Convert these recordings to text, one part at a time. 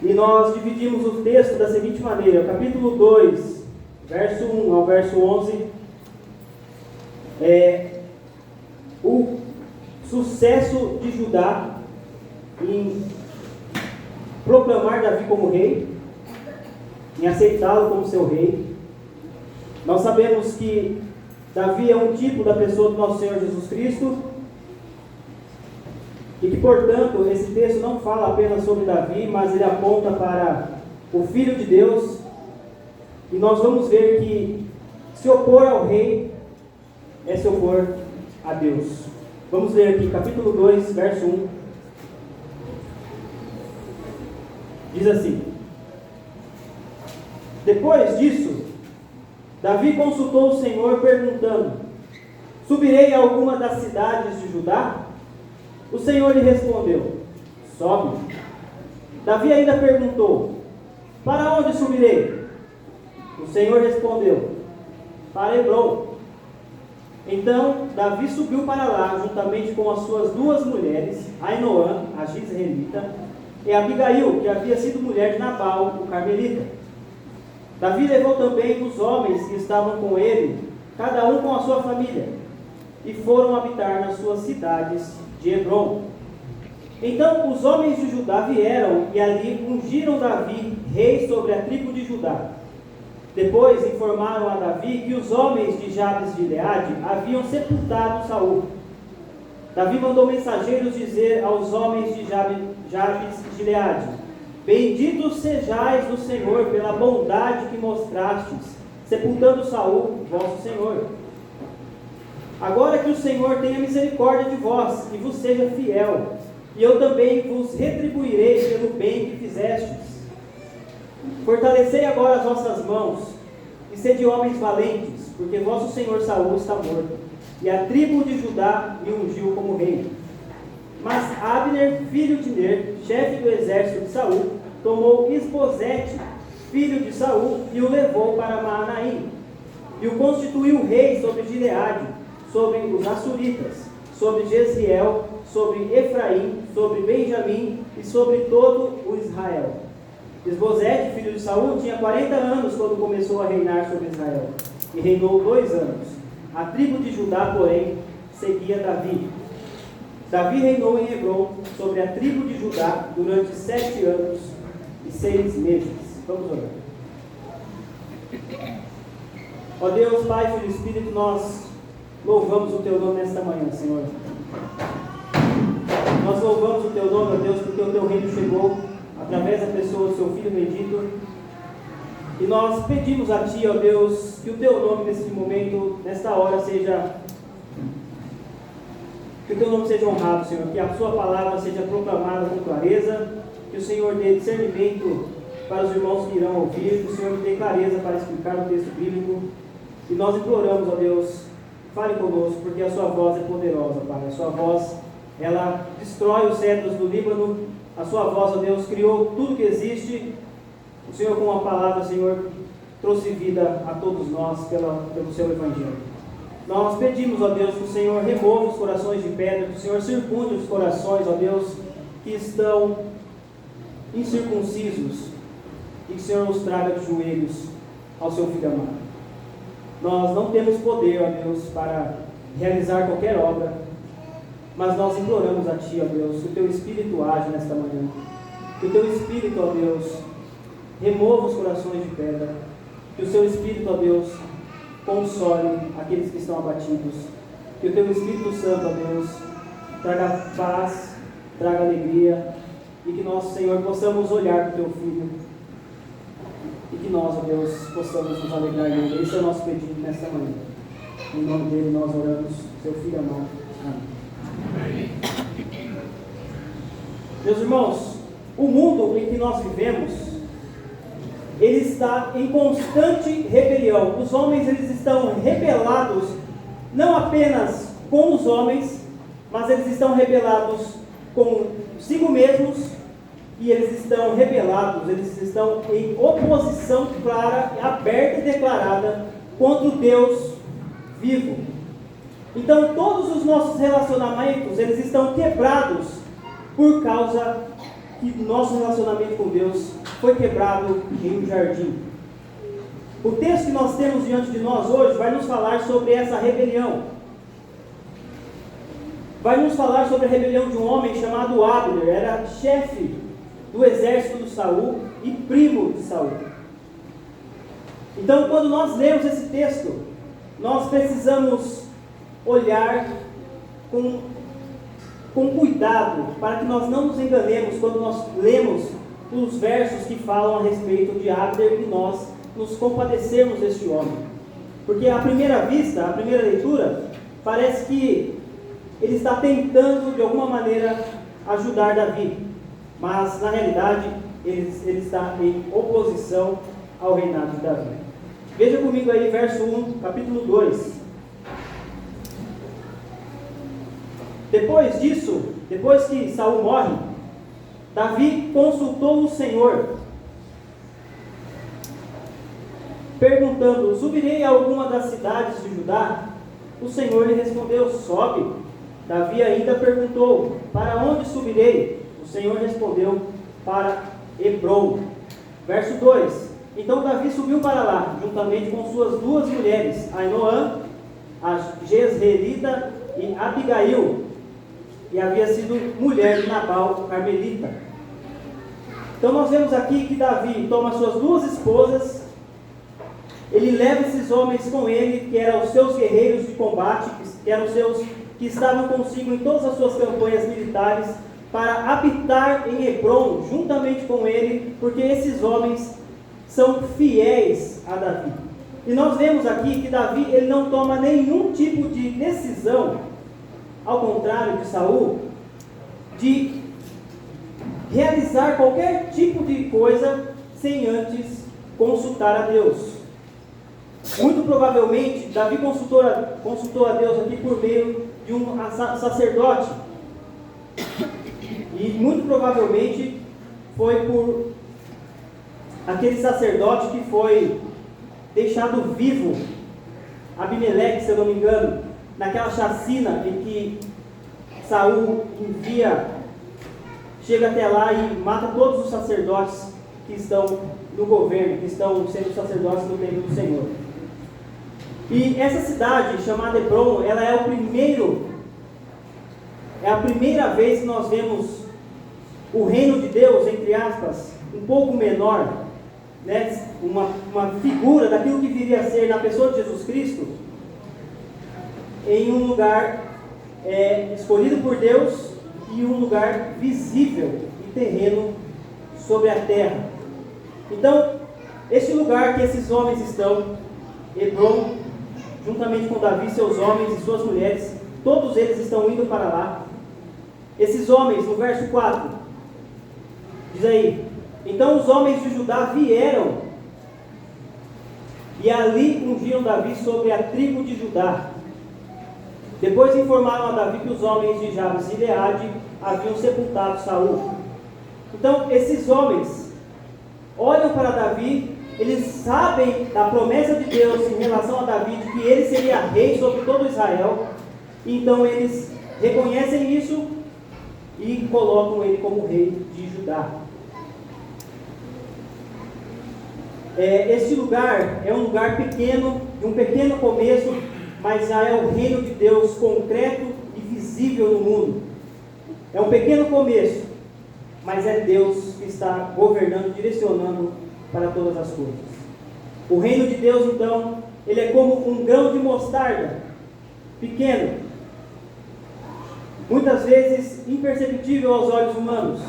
E nós dividimos o texto da seguinte maneira: capítulo 2, verso 1 ao verso 11, o sucesso de Judá em proclamar Davi como rei, em aceitá-lo como seu rei. Nós sabemos que Davi é um tipo da pessoa do nosso Senhor Jesus Cristo, e que, portanto, esse texto não fala apenas sobre Davi, mas ele aponta para o Filho de Deus. E nós vamos ver que se opor ao rei é se opor a Deus. Vamos ler aqui, capítulo 2, verso 1. Diz assim: depois disso, Davi consultou o Senhor, perguntando: subirei a alguma das cidades de Judá? O Senhor lhe respondeu: sobe. Davi ainda perguntou: para onde subirei? O Senhor respondeu: para Hebrom. Então Davi subiu para lá, juntamente com as suas duas mulheres, Ainoã, a Jizreelita, e Abigail, que havia sido mulher de Nabal, o carmelita. Davi levou também os homens que estavam com ele, cada um com a sua família, e foram habitar nas suas cidades de Hebrom. Então os homens de Judá vieram e ali ungiram Davi rei sobre a tribo de Judá. Depois informaram a Davi que os homens de Jabes de Gileade haviam sepultado Saul. Davi mandou mensageiros dizer aos homens de Jabes de Gileade: benditos sejais do Senhor pela bondade que mostrastes, sepultando Saul, vosso senhor. Agora que o Senhor tenha misericórdia de vós e vos seja fiel, e eu também vos retribuirei pelo bem que fizestes. Fortalecei agora as vossas mãos, e sede homens valentes, porque vosso senhor Saul está morto, e a tribo de Judá me ungiu como rei. Mas Abner, filho de Ner, chefe do exército de Saul, tomou Isbosete, filho de Saul, e o levou para Maanaim, e o constituiu rei sobre Gileade, sobre os Assuritas, sobre Jezreel, sobre Efraim, sobre Benjamim e sobre todo o Israel. Isbosete, filho de Saul, tinha 40 anos quando começou a reinar sobre Israel, e reinou 2 anos. A tribo de Judá, porém, seguia Davi. Davi reinou em Hebrom sobre a tribo de Judá durante 7 anos e 6 meses. Vamos orar. Ó Deus, Pai, Filho e Espírito, nós louvamos o Teu nome nesta manhã, Senhor. Nós louvamos o Teu nome, ó Deus, porque o Teu reino chegou através da pessoa do Seu Filho bendito. E nós pedimos a Ti, ó Deus, que o Teu nome nesse momento, nesta hora, seja... que o Teu nome seja honrado, Senhor. Que a Sua palavra seja proclamada com clareza. Que o Senhor dê discernimento para os irmãos que irão ouvir. Que o Senhor dê clareza para explicar o texto bíblico. E nós imploramos, ó Deus, fale conosco, porque a Sua voz é poderosa, Pai. A Sua voz, ela destrói os cedros do Líbano. A Sua voz, ó Deus, criou tudo que existe. O Senhor, com a palavra, Senhor, trouxe vida a todos nós pelo Seu Evangelho. Nós pedimos, ó Deus, que o Senhor remova os corações de pedra, que o Senhor circunde os corações, ó Deus, que estão incircuncisos, e que o Senhor os traga de joelhos ao Seu Filho amado. Nós não temos poder, ó Deus, para realizar qualquer obra, mas nós imploramos a Ti, ó Deus, que o Teu Espírito age nesta manhã, que o Teu Espírito, ó Deus, remova os corações de pedra, que o Seu Espírito, ó Deus, console aqueles que estão abatidos, que o Teu Espírito Santo, ó Deus, traga paz, traga alegria, e que nós, Senhor, possamos olhar para o Teu Filho, e que nós, ó Deus, possamos nos alegrar nele. Esse é o nosso pedido nesta manhã. Em nome dele nós oramos, Seu Filho amado. Amém. Meus irmãos, o mundo em que nós vivemos, ele está em constante rebelião. Os homens, eles estão rebelados, não apenas com os homens, mas eles estão rebelados consigo mesmos, e eles estão rebelados, eles estão em oposição clara, aberta e declarada contra o Deus vivo. Então todos os nossos relacionamentos, eles estão quebrados por causa que nosso relacionamento com Deus foi quebrado em um jardim. O texto que nós temos diante de nós hoje vai nos falar sobre essa rebelião. Vai nos falar sobre a rebelião de um homem chamado Abner. Era chefe do exército de Saul e primo de Saul. Então, quando nós lemos esse texto, nós precisamos olhar com cuidado, para que nós não nos enganemos quando nós lemos os versos que falam a respeito de Abner e nós nos compadecermos deste homem. Porque à primeira vista, à primeira leitura, parece que ele está tentando de alguma maneira ajudar Davi, mas na realidade ele está em oposição ao reinado de Davi. Veja comigo aí verso 1, capítulo 2. Depois disso, depois que Saul morre, Davi consultou o Senhor, perguntando: subirei a alguma das cidades de Judá? O Senhor lhe respondeu: sobe. Davi ainda perguntou: para onde subirei? O Senhor respondeu: para Hebrom. Verso 2: então Davi subiu para lá, juntamente com suas duas mulheres, Ainoã, a Jezreelita, e Abigail, que havia sido mulher de Nabal, carmelita. Então nós vemos aqui que Davi toma suas duas esposas, ele leva esses homens com ele, que eram os seus guerreiros de combate, que eram os seus, que estavam consigo em todas as suas campanhas militares, para habitar em Hebrom, juntamente com ele, porque esses homens são fiéis a Davi. E nós vemos aqui que Davi ele não toma nenhum tipo de decisão, ao contrário de Saul, de realizar qualquer tipo de coisa sem antes consultar a Deus. Muito provavelmente, Davi consultou a Deus aqui por meio de um sacerdote. E muito provavelmente foi por aquele sacerdote que foi deixado vivo, Abimeleque, se eu não me engano, naquela chacina em que Saul chega até lá e mata todos os sacerdotes que estão no governo, que estão sendo sacerdotes no templo do Senhor. E essa cidade, chamada Hebrom, ela é a primeira vez que nós vemos o reino de Deus, entre aspas, um pouco menor, né? uma figura daquilo que viria a ser na pessoa de Jesus Cristo, em um lugar escolhido por Deus e um lugar visível e terreno sobre a terra. Então, este lugar que esses homens estão, Hebrom, juntamente com Davi, seus homens e suas mulheres, todos eles estão indo para lá. Esses homens, no verso 4, diz aí: então os homens de Judá vieram e ali ungiram Davi sobre a tribo de Judá. Depois informaram a Davi que os homens de Jabes e Gileade haviam sepultado Saul. Então esses homens olham para Davi, eles sabem da promessa de Deus em relação a Davi, de que ele seria rei sobre todo Israel. Então eles reconhecem isso e colocam ele como rei de Judá. Este lugar é um lugar pequeno, de um pequeno começo, mas já é o reino de Deus concreto e visível no mundo. É um pequeno começo, mas é Deus que está governando, direcionando para todas as coisas. O reino de Deus, então, ele é como um grão de mostarda, pequeno, muitas vezes imperceptível aos olhos humanos.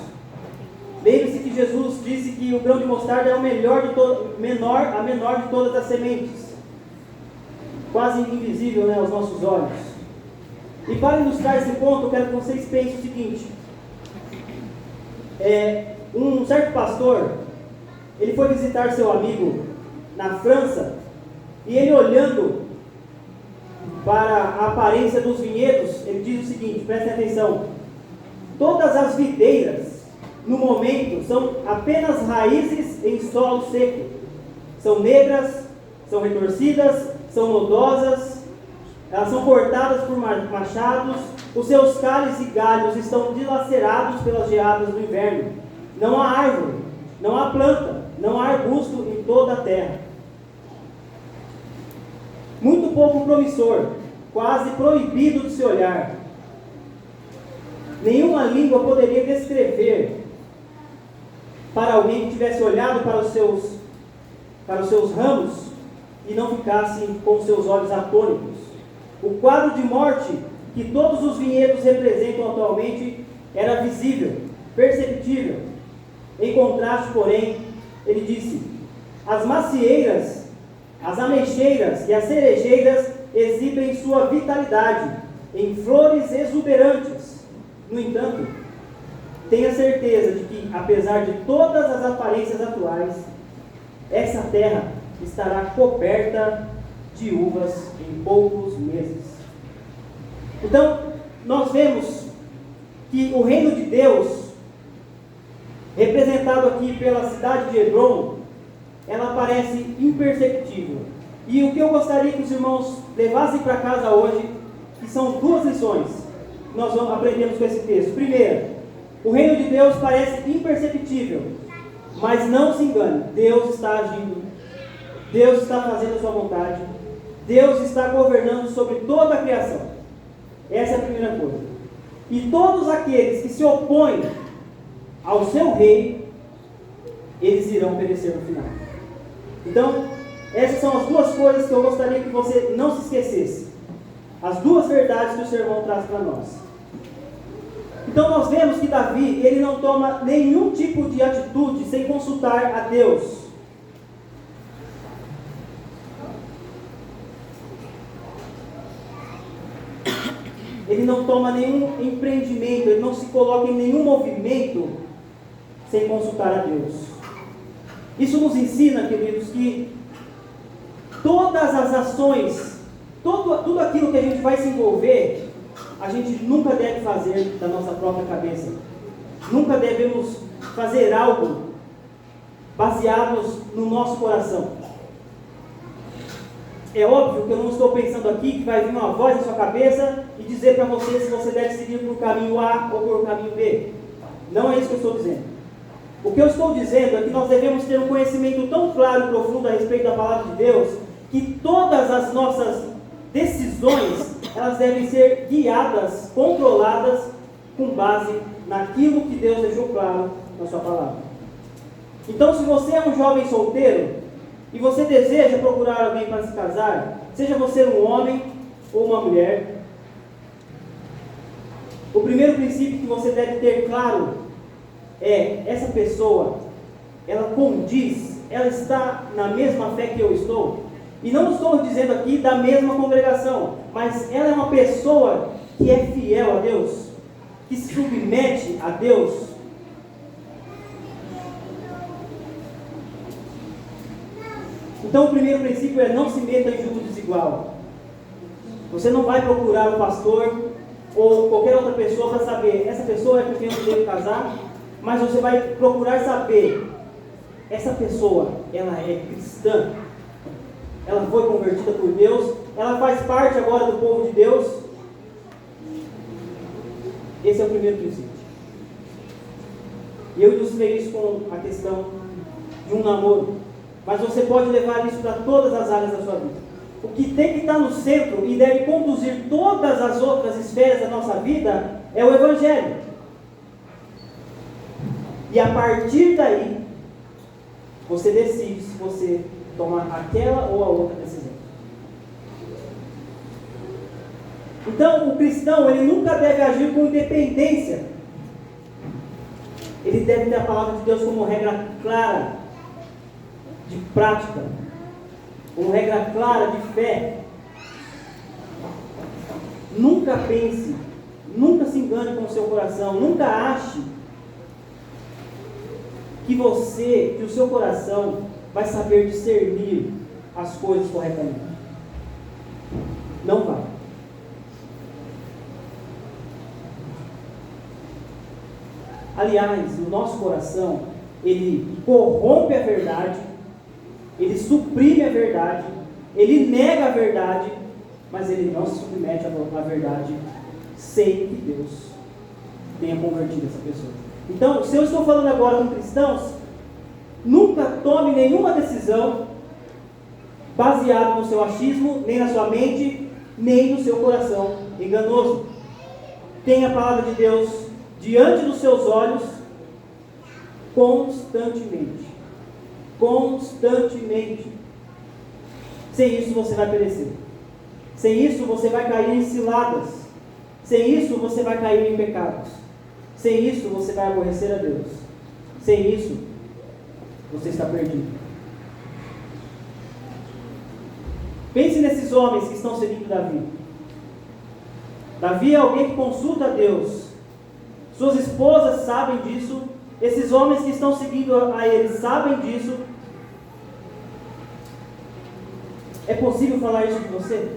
Lembre-se que Jesus disse que o grão de mostarda é a menor de todas as sementes, quase invisível, né, aos nossos olhos. E para ilustrar esse ponto, eu quero que vocês pensem o seguinte: um certo pastor, ele foi visitar seu amigo na França, e ele, olhando para a aparência dos vinhedos, ele diz o seguinte, prestem atenção: todas as videiras no momento são apenas raízes em solo seco, são negras, são retorcidas, são nodosas, elas são cortadas por machados, os seus cálices e galhos estão dilacerados pelas geadas do inverno. Não há árvore, não há planta, não há arbusto em toda a terra. Muito pouco promissor, quase proibido de se olhar. Nenhuma língua poderia descrever para alguém que tivesse olhado para os seus ramos e não ficasse com seus olhos atônitos. O quadro de morte que todos os vinhedos representam atualmente era visível, perceptível. Em contraste, porém, ele disse: as macieiras, as ameixeiras e as cerejeiras exibem sua vitalidade em flores exuberantes. No entanto, tenha certeza de que, apesar de todas as aparências atuais, essa terra estará coberta de uvas em poucos meses. Então, nós vemos que o reino de Deus, representado aqui pela cidade de Hebron, ela parece imperceptível. E o que eu gostaria que os irmãos levassem para casa hoje, que são duas lições que nós aprendemos com esse texto. Primeira, o reino de Deus parece imperceptível, mas não se engane, Deus está agindo, Deus está fazendo a sua vontade, Deus está governando sobre toda a criação. Essa é a primeira coisa. E todos aqueles que se opõem ao seu rei, eles irão perecer no final. Então, essas são as duas coisas que eu gostaria que você não se esquecesse. As duas verdades que o sermão traz para nós. Então nós vemos que Davi, ele não toma nenhum tipo de atitude sem consultar a Deus. Ele não toma nenhum empreendimento, ele não se coloca em nenhum movimento sem consultar a Deus. Isso nos ensina, queridos, que todas as ações, tudo aquilo que a gente vai se envolver, a gente nunca deve fazer da nossa própria cabeça. Nunca devemos fazer algo baseados no nosso coração. É óbvio que eu não estou pensando aqui que vai vir uma voz na sua cabeça e dizer para você se você deve seguir por caminho A ou por caminho B. Não é isso que eu estou dizendo. O que eu estou dizendo é que nós devemos ter um conhecimento tão claro e profundo a respeito da palavra de Deus, que todas as nossas decisões, elas devem ser guiadas, controladas, com base naquilo que Deus deixou claro na sua palavra. Então, se você é um jovem solteiro, e você deseja procurar alguém para se casar, seja você um homem ou uma mulher, o primeiro princípio que você deve ter claro é: essa pessoa, ela condiz, ela está na mesma fé que eu estou. E não estou dizendo aqui da mesma congregação, mas ela é uma pessoa que é fiel a Deus, que se submete a Deus. Então o primeiro princípio é: não se meta em julgo desigual. Você não vai procurar o pastor ou qualquer outra pessoa para saber, essa pessoa é com quem eu devo casar, mas você vai procurar saber, essa pessoa, ela é cristã? Ela foi convertida por Deus? Ela faz parte agora do povo de Deus? Esse é o primeiro princípio. E eu ilustrei isso com a questão de um namoro, mas você pode levar isso para todas as áreas da sua vida. O que tem que estar no centro e deve conduzir todas as outras esferas da nossa vida é o Evangelho. E a partir daí, você decide se você tomar aquela ou a outra decisão. Então, o cristão, ele nunca deve agir com independência. Ele deve ter a palavra de Deus como regra clara de prática, como regra clara de fé. Nunca pense, nunca se engane com o seu coração, nunca ache que o seu coração vai saber discernir as coisas corretamente. Não vai. Aliás, o nosso coração, ele corrompe a verdade, ele suprime a verdade, ele nega a verdade, mas ele não se submete à verdade sem que Deus tenha convertido essa pessoa. Então, se eu estou falando agora com cristãos, nunca tome nenhuma decisão baseada no seu achismo, nem na sua mente, nem no seu coração enganoso. Tenha a palavra de Deus diante dos seus olhos constantemente. Constantemente. Sem isso você vai perecer. Sem isso você vai cair em ciladas. Sem isso você vai cair em pecados. Sem isso você vai aborrecer a Deus. Sem isso você está perdido. Pense nesses homens que estão seguindo Davi. Davi é alguém que consulta a Deus. Suas esposas sabem disso. Esses homens que estão seguindo a ele sabem disso. É possível falar isso de você?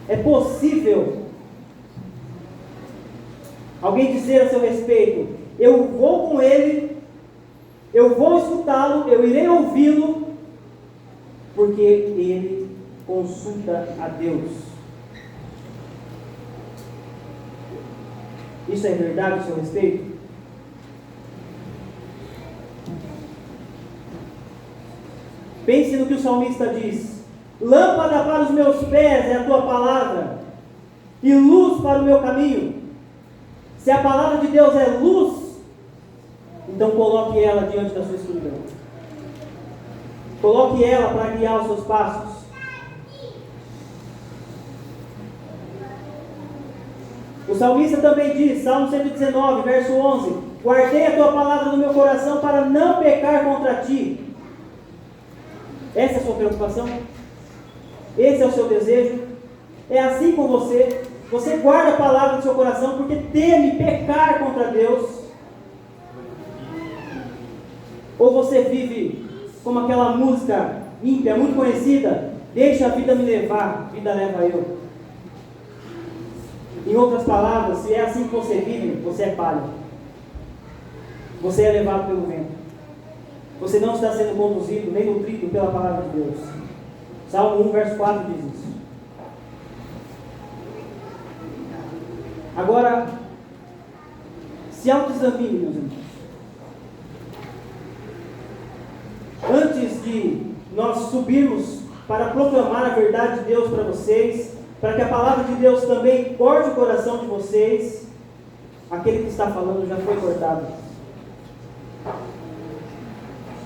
É possível alguém dizer a seu respeito: eu vou com ele, eu vou escutá-lo, eu irei ouvi-lo, porque ele consulta a Deus. Isso é verdade a seu respeito? Pense no que o salmista diz: lâmpada para os meus pés é a tua palavra, e luz para o meu caminho. Se a palavra de Deus é luz, então coloque ela diante da sua escuridão. Coloque ela para guiar os seus passos. O salmista também diz, Salmo 119, verso 11: guardei a tua palavra no meu coração para não pecar contra ti. Essa é a sua preocupação? Esse é o seu desejo? É assim com você? Você guarda a palavra no seu coração porque teme pecar contra Deus? Ou você vive como aquela música ímpia, muito conhecida: deixa a vida me levar, vida leva eu. Em outras palavras, se é assim que você vive, você é palha. Você é levado pelo vento. Você não está sendo conduzido nem nutrido pela palavra de Deus. Salmo 1, verso 4 diz isso. Agora, se autoexamine, meus irmãos. Antes de nós subirmos para proclamar a verdade de Deus para vocês, para que a palavra de Deus também corte o coração de vocês, aquele que está falando já foi cortado.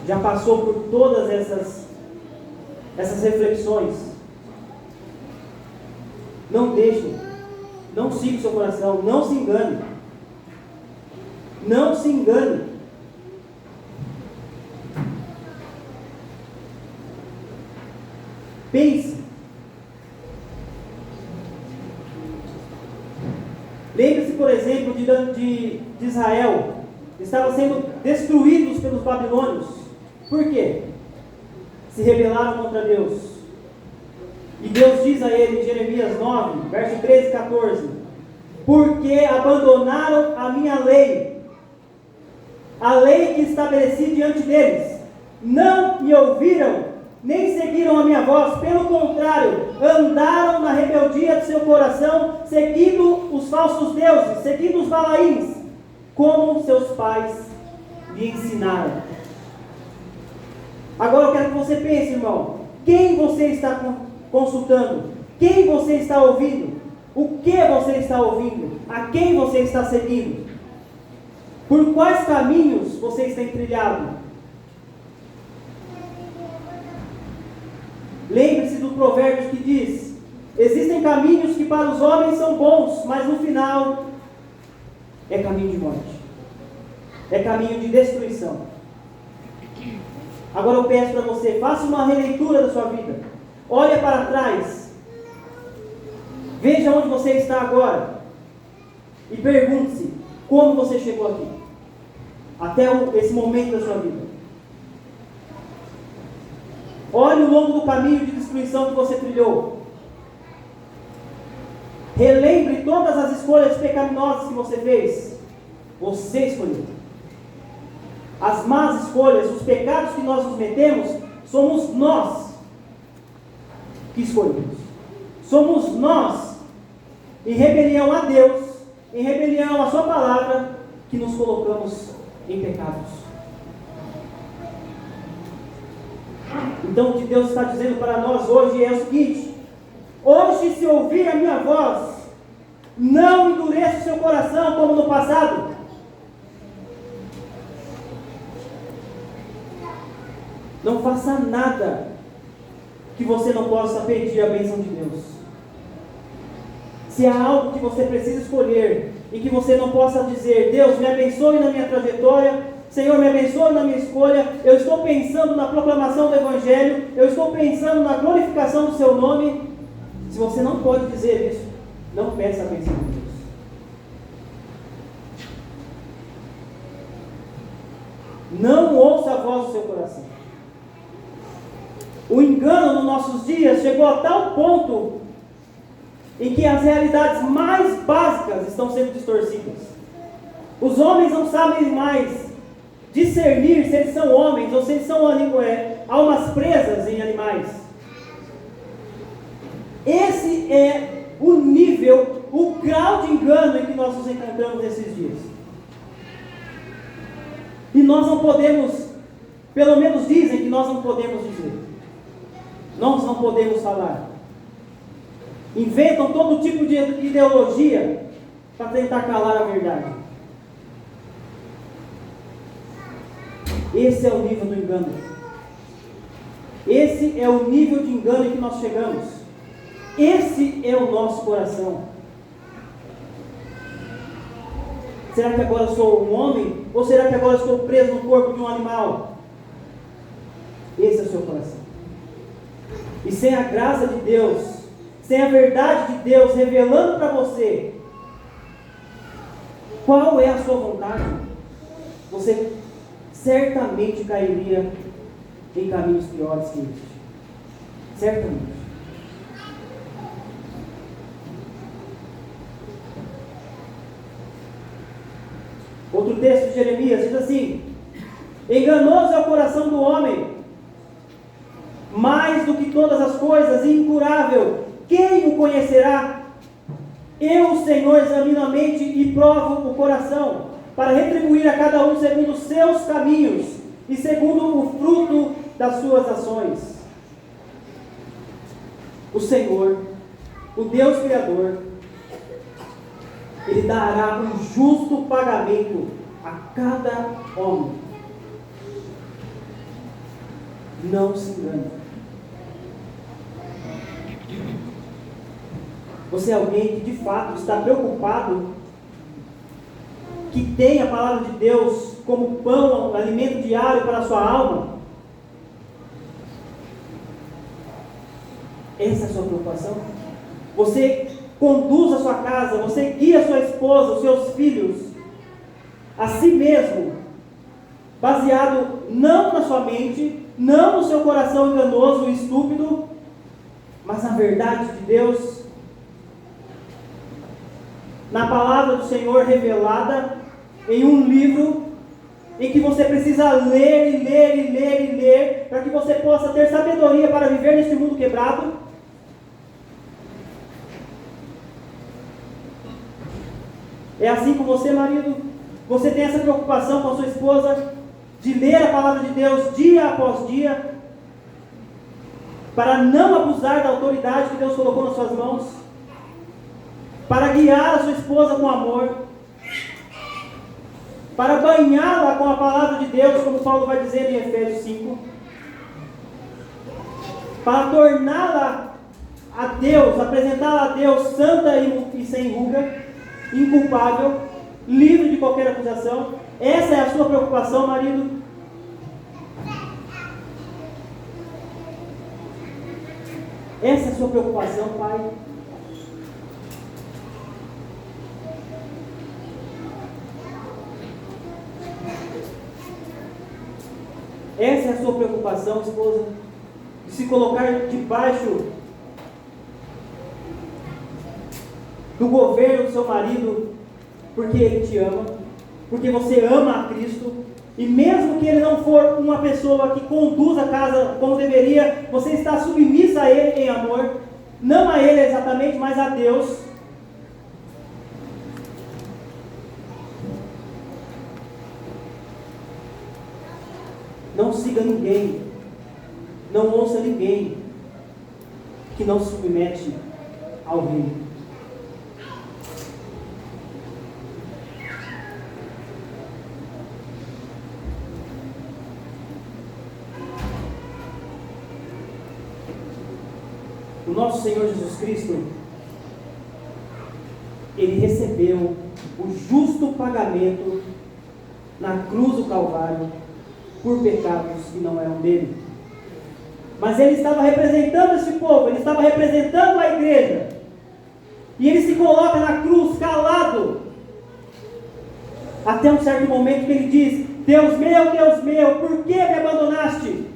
Já passou por todas essas reflexões. Não deixe, não siga o seu coração, não se engane. Não se engane. Pense. Lembre-se, por exemplo, de Israel. Estavam sendo destruídos pelos babilônios. Por quê? Se rebelaram contra Deus. E Deus diz a ele em Jeremias 9, verso 13 e 14: porque abandonaram a minha lei, a lei que estabeleci diante deles, não me ouviram, nem seguiram a minha voz, pelo contrário, andaram na rebeldia de seu coração, seguindo os falsos deuses, seguindo os balaíns, como seus pais lhe ensinaram. Agora eu quero que você pense, irmão, quem você está consultando? Quem você está ouvindo? O que você está ouvindo? A quem você está seguindo? Por quais caminhos você está trilhado? Lembre-se do provérbio que diz: existem caminhos que para os homens são bons, mas no final é caminho de morte, é caminho de destruição. Agora eu peço para você, faça uma releitura da sua vida. Olha para trás. Veja onde você está agora. E pergunte-se, como você chegou aqui? Até esse momento da sua vida. Olhe o longo do caminho de destruição que você trilhou. Relembre todas as escolhas pecaminosas que você fez. Você escolheu. As más escolhas, os pecados que nós nos metemos, somos nós que escolhemos. Somos nós, em rebelião a Deus, em rebelião à sua palavra, que nos colocamos em pecados. Então o que Deus está dizendo para nós hoje é o seguinte: hoje, se ouvir a minha voz, não endureça o seu coração como no passado. Não faça nada que você não possa pedir a bênção de Deus. Se há algo que você precisa escolher e que você não possa dizer: Deus, me abençoe na minha trajetória, Senhor, me abençoe na minha escolha, eu estou pensando na proclamação do Evangelho, eu estou pensando na glorificação do seu nome. Se você não pode dizer isso, não peça a bênção de Deus. Não ouça a voz do seu coração. O engano nos nossos dias chegou a tal ponto em que as realidades mais básicas estão sendo distorcidas. Os homens não sabem mais discernir se eles são homens ou se eles são almas presas em animais. Esse é o nível, o grau de engano em que nós nos encontramos nesses dias. E nós não podemos, pelo menos dizem que nós não podemos dizer. Nós não podemos falar. Inventam todo tipo de ideologia para tentar calar a verdade. Esse é o nível do engano. Esse é o nível de engano em que nós chegamos. Esse é o nosso coração. Será que agora eu sou um homem? Ou será que agora eu estou preso no corpo de um animal? Esse é o seu coração. E sem a graça de Deus, sem a verdade de Deus revelando para você qual é a sua vontade, você certamente cairia em caminhos piores que este. Certamente. Outro texto de Jeremias diz assim: enganoso é o coração do homem, mais do que todas as coisas, e incurável, quem o conhecerá? Eu, Senhor, examino a mente e provo o coração, para retribuir a cada um segundo os seus caminhos e segundo o fruto das suas ações. O Senhor, o Deus Criador, Ele dará um justo pagamento a cada homem. Não se engane. Você é alguém que de fato está preocupado, que tem a palavra de Deus como pão, alimento diário para a sua alma? Essa é a sua preocupação? Você conduz a sua casa, você guia a sua esposa, os seus filhos, a si mesmo, baseado não na sua mente, não no seu coração enganoso e estúpido, mas na verdade de Deus, na palavra do Senhor revelada em um livro em que você precisa ler e ler e ler e ler para que você possa ter sabedoria para viver neste mundo quebrado? É assim com você, marido? Você tem essa preocupação com a sua esposa de ler a palavra de Deus dia após dia para não abusar da autoridade que Deus colocou nas suas mãos, para guiar a sua esposa com amor, para banhá-la com a palavra de Deus, como Paulo vai dizer em Efésios 5, para torná-la a Deus, apresentá-la a Deus santa e sem ruga, inculpável, livre de qualquer acusação. Essa é a sua preocupação, marido? Essa é a sua preocupação, pai? Essa é a sua preocupação, esposa? De se colocar debaixo do governo do seu marido, porque ele te ama, porque você ama a Cristo, e mesmo que ele não for uma pessoa que conduz a casa como deveria, você está submissa a ele em amor, não a ele exatamente, mas a Deus. Não siga ninguém, não ouça ninguém que não se submete ao rei. O nosso Senhor Jesus Cristo, Ele recebeu o justo pagamento na cruz do Calvário por pecados que não eram dele. Mas Ele estava representando esse povo, Ele estava representando a igreja. E Ele se coloca na cruz calado, até um certo momento que Ele diz: Deus meu, por que me abandonaste?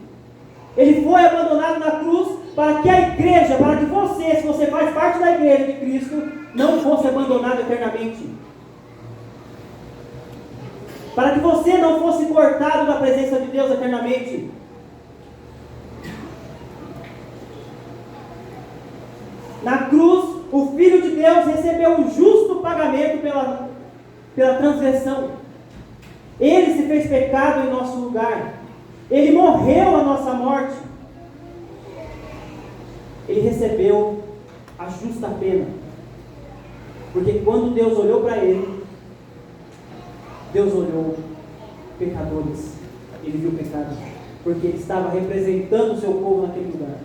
Ele foi abandonado na cruz para que a igreja, para que você, se você faz parte da igreja de Cristo, não fosse abandonado eternamente. Para que você não fosse cortado da presença de Deus eternamente. Na cruz, o Filho de Deus recebeu o justo pagamento pela transgressão. Ele se fez pecado em nosso lugar. Ele morreu a nossa morte. Ele recebeu a justa pena. Porque quando Deus olhou para ele, Deus olhou pecadores. Ele viu pecado. Porque ele estava representando o seu povo naquele lugar.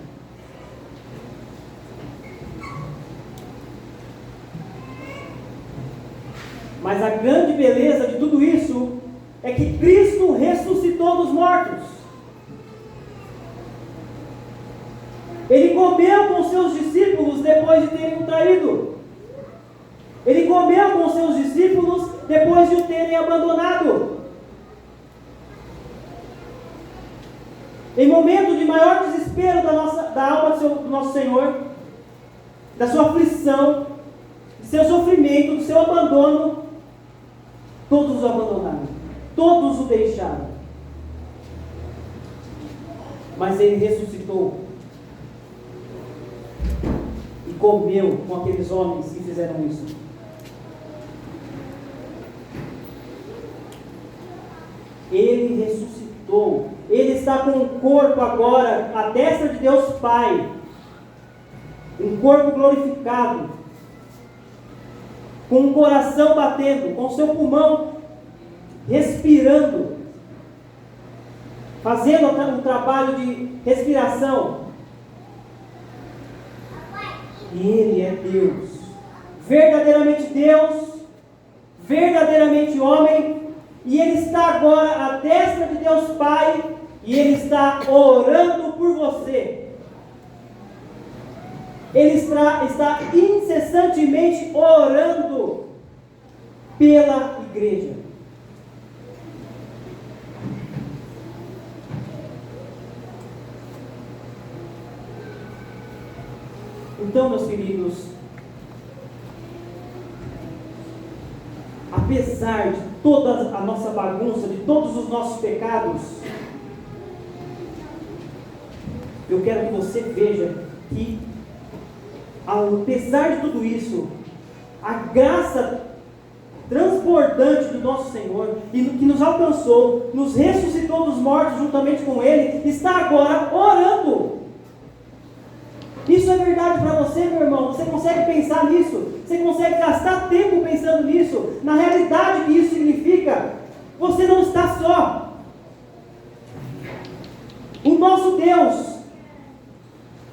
Mas a grande beleza de tudo isso é que Cristo ressuscitou dos mortos. Ele comeu com seus discípulos depois de terem o traído. Ele comeu com seus discípulos depois de o terem abandonado. Em momento de maior desespero da alma do nosso Senhor, da sua aflição, do seu sofrimento, do seu abandono, todos o abandonaram, todos o deixaram. Mas Ele ressuscitou e comeu com aqueles homens que fizeram isso. Ele ressuscitou. Ele está com um corpo agora à destra de Deus Pai, um corpo glorificado, com um coração batendo, com seu pulmão respirando, fazendo um trabalho de respiração. E Ele é Deus, verdadeiramente homem, e Ele está agora à destra de Deus Pai, e Ele está orando por você. Ele está incessantemente orando pela igreja. Então, meus queridos, apesar de toda a nossa bagunça, de todos os nossos pecados, eu quero que você veja que, apesar de tudo isso, a graça transbordante do nosso Senhor, e que nos alcançou, nos ressuscitou dos mortos juntamente com Ele, está agora orando. Isso é verdade para você, meu irmão? Você consegue pensar nisso? Você consegue gastar tempo pensando nisso? Na realidade que isso significa, você não está só. O nosso Deus,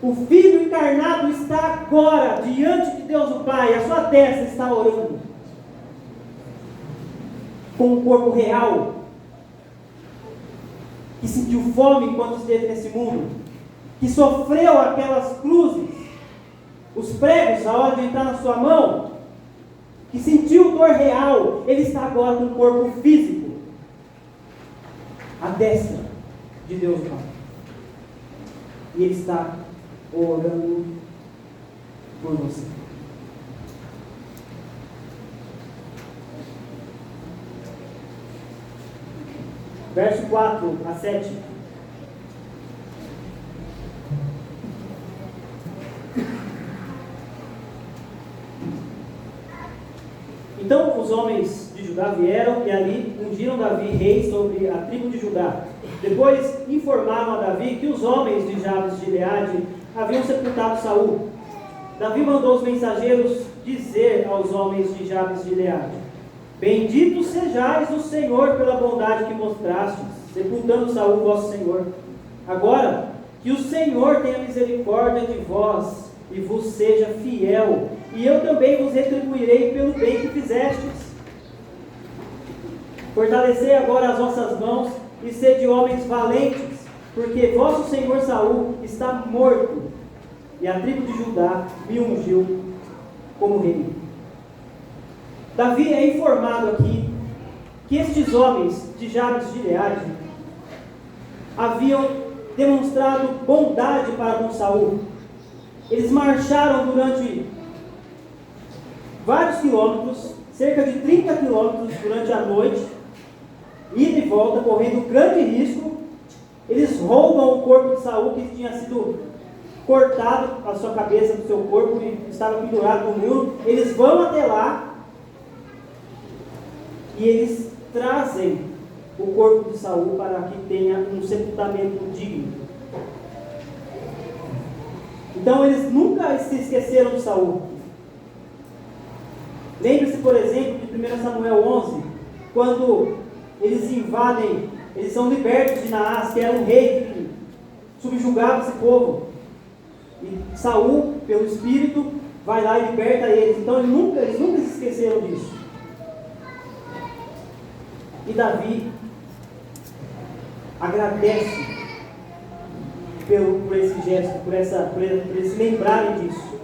o Filho encarnado, está agora diante de Deus o Pai, a sua destra está orando, com um corpo real, que sentiu fome enquanto esteve nesse mundo, que sofreu aquelas cruzes, os pregos, a hora de entrar na sua mão, que sentiu dor real. Ele está agora com um corpo físico, à destra de Deus o Pai, e Ele está orando por você. Verso 4 a 7. Então os homens de Judá vieram e ali ungiram Davi rei sobre a tribo de Judá. Depois informaram a Davi que os homens de Jabes de Gileade haviam sepultado Saul. Davi mandou os mensageiros dizer aos homens de Jabes de Gileade: Bendito sejais o Senhor pela bondade que mostrastes, sepultando Saul, vosso Senhor. Agora, que o Senhor tenha misericórdia de vós e vos seja fiel, e eu também vos retribuirei pelo bem que fizestes. Fortalecei agora as vossas mãos e sede homens valentes, porque vosso Senhor Saul está morto, e a tribo de Judá me ungiu como rei. Davi é informado aqui que estes homens de Jabes de Gileade haviam demonstrado bondade para com Saul. Eles marcharam durante vários quilômetros, cerca de 30 quilômetros durante a noite, ida e volta, correndo grande risco. Eles roubam o corpo de Saul, que tinha sido cortado a sua cabeça do seu corpo e estava pendurado no muro. Eles vão até lá e eles trazem o corpo de Saul para que tenha um sepultamento digno. Então eles nunca se esqueceram de Saul. Lembre-se, por exemplo, de 1 Samuel 11, quando eles invadem, eles são libertos de Naás, que era um rei que subjugava esse povo. E Saul, pelo Espírito, vai lá e liberta eles. Então eles nunca se esqueceram disso. E Davi agradece por esse gesto, por eles lembrarem disso.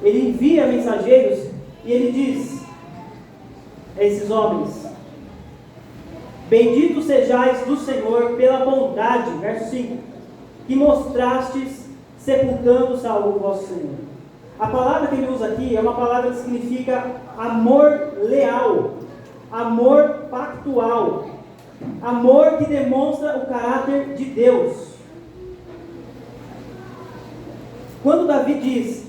Ele envia mensageiros e ele diz a esses homens: Bendito sejais do Senhor pela bondade, verso 5, que mostrastes sepultando Saul, vosso Senhor. A palavra que ele usa aqui é uma palavra que significa amor leal, amor pactual, amor que demonstra o caráter de Deus. Quando Davi diz,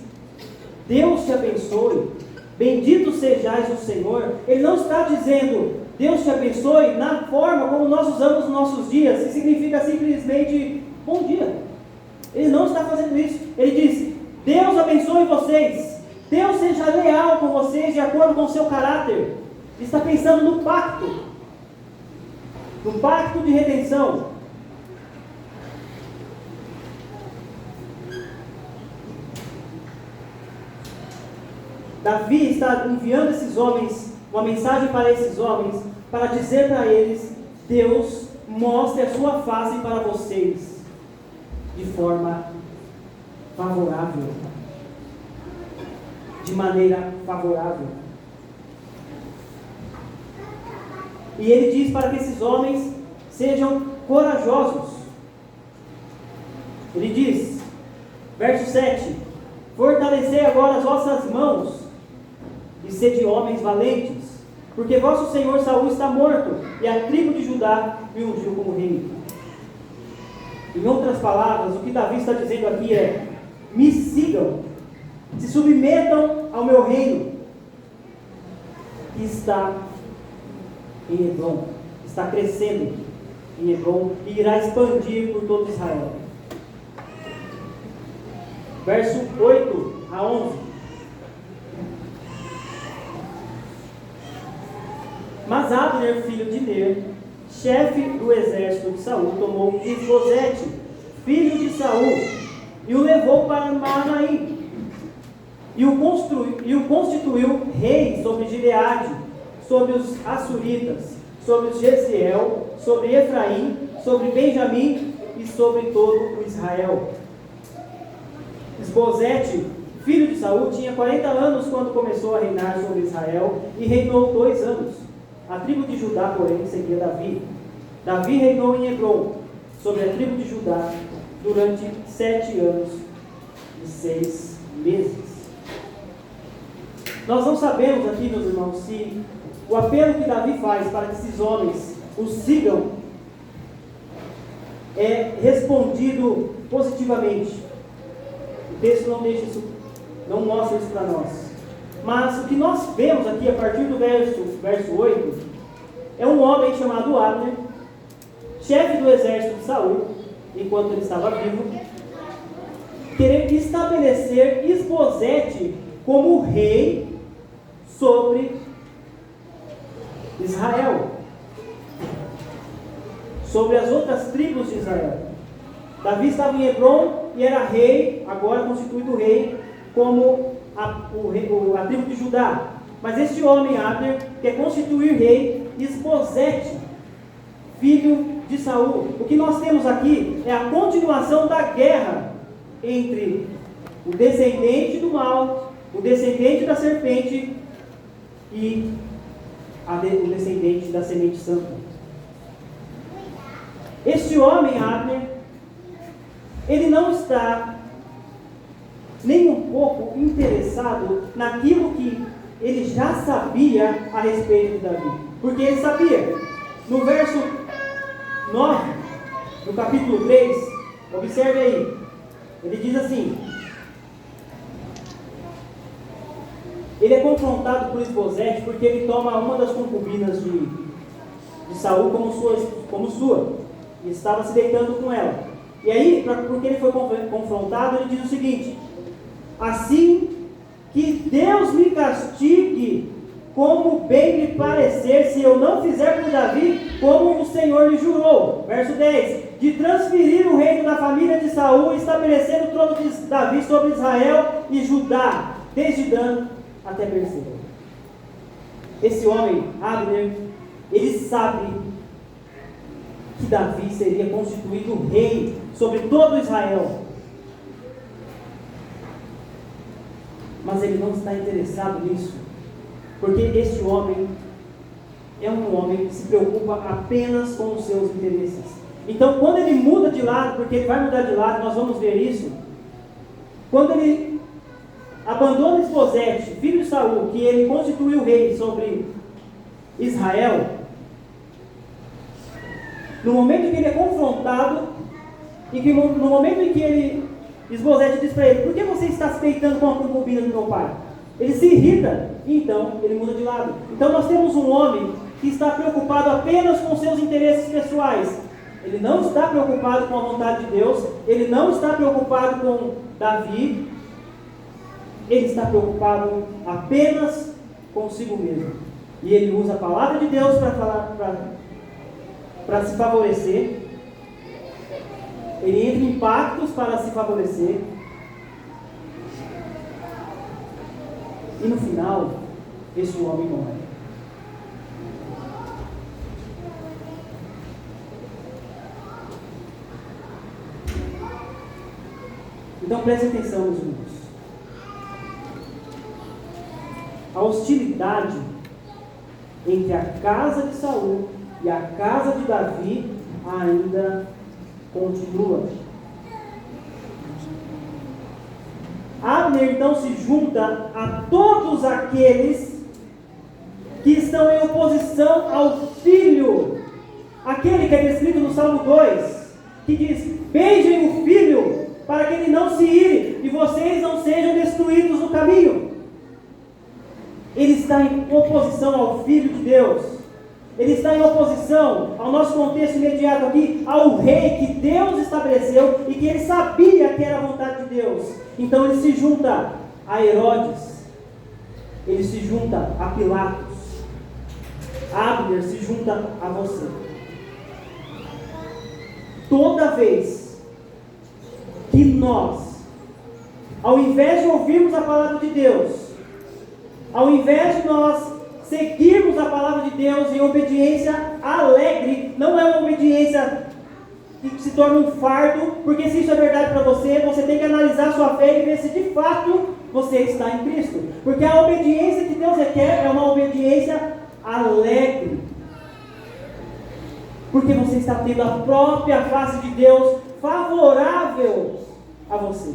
Deus te abençoe, bendito sejais o Senhor, ele não está dizendo, Deus te abençoe na forma como nós usamos nos nossos dias, que significa simplesmente, bom dia. Ele não está fazendo isso. Ele diz, Deus abençoe vocês, Deus seja leal com vocês de acordo com o seu caráter. Ele está pensando no pacto de redenção. Davi está enviando esses homens, uma mensagem para esses homens, para dizer para eles, Deus mostre a sua face para vocês, de forma favorável, de maneira favorável. E ele diz para que esses homens sejam corajosos. Ele diz, verso 7, fortalecei agora as vossas mãos, e sede homens valentes, porque vosso Senhor Saul está morto, e a tribo de Judá me ungiu como rei. Em outras palavras, o que Davi está dizendo aqui é, me sigam, se submetam ao meu reino, que está em Hebron, está crescendo em Hebron, e irá expandir por todo Israel. Verso 8 a 11. Mas Abner, filho de Ner, chefe do exército de Saul, tomou Isbosete, filho de Saul, e o levou para Mahanaim, e o constituiu rei sobre Gileade, sobre os Assuritas, sobre os Jesiel, sobre Efraim, sobre Benjamim e sobre todo o Israel. Isbosete, filho de Saul, tinha 40 anos quando começou a reinar sobre Israel, e reinou 2 anos. A tribo de Judá, porém, seguia Davi. Davi reinou em Hebron, sobre a tribo de Judá, durante 7 anos e 6 meses. Nós não sabemos aqui, meus irmãos, se o apelo que Davi faz para que esses homens o sigam é respondido positivamente. O texto não deixa isso, não mostra isso para nós. Mas o que nós vemos aqui, a partir do verso 8, é um homem chamado Abner, chefe do exército de Saul, enquanto ele estava vivo, querer estabelecer Isbosete como rei sobre Israel, sobre as outras tribos de Israel. Davi estava em Hebron e era rei, agora constituído rei, como a tribo de Judá. Mas este homem, Abner, quer constituir rei Isbosete, filho de Saul. O que nós temos aqui é a continuação da guerra entre o descendente do mal, o descendente da serpente e o descendente da semente santa. Este homem, Abner, ele não está nem um pouco interessado naquilo que ele já sabia a respeito de Davi. Porque ele sabia. No verso 9, do capítulo 3, observe aí. Ele diz assim: ele é confrontado por Isbosete porque ele toma uma das concubinas de Saul como sua, e estava se deitando com ela. E aí, porque ele foi confrontado, ele diz o seguinte: assim que Deus me castigue como bem lhe parecer, se eu não fizer por Davi como o Senhor lhe jurou. Verso 10: de transferir o reino da família de Saul e estabelecer o trono de Davi sobre Israel e Judá, desde Dan até Berseba. Esse homem, Abner, ele sabe que Davi seria constituído rei sobre todo Israel. Mas ele não está interessado nisso, porque este homem é um homem que se preocupa apenas com os seus interesses. Então, quando ele muda de lado, porque ele vai mudar de lado, nós vamos ver isso, quando ele abandona Isbosete, filho de Saul, que ele constituiu rei sobre Israel, no momento em que ele é confrontado, e que no momento em que Isbosete diz para ele: por que você está se deitando com a concubina do meu pai? Ele se irrita, e então ele muda de lado. Então nós temos um homem que está preocupado apenas com seus interesses pessoais. Ele não está preocupado com a vontade de Deus, ele não está preocupado com Davi, ele está preocupado apenas consigo mesmo. E ele usa a palavra de Deus para se favorecer. Ele entra em pactos para se favorecer. E no final, esse homem morre. Então preste atenção, meus irmãos. A hostilidade entre a casa de Saul e a casa de Davi ainda continua. Abner então se junta a todos aqueles que estão em oposição ao filho, aquele que é descrito no Salmo 2, que diz: beijem o filho para que ele não se ire e vocês não sejam destruídos no caminho. Ele está em oposição ao Filho de Deus. Ele está em oposição ao nosso contexto imediato aqui, ao rei que Deus estabeleceu e que ele sabia que era a vontade de Deus. Então ele se junta a Herodes, ele se junta a Pilatos, Abner se junta a você. Toda vez que nós, ao invés de ouvirmos a palavra de Deus, ao invés de nós seguirmos a palavra de Deus em obediência alegre, não é uma obediência que se torna um fardo, porque se isso é verdade para você, você tem que analisar a sua fé e ver se de fato você está em Cristo. Porque a obediência que Deus requer é uma obediência alegre, porque você está tendo a própria face de Deus favorável a você.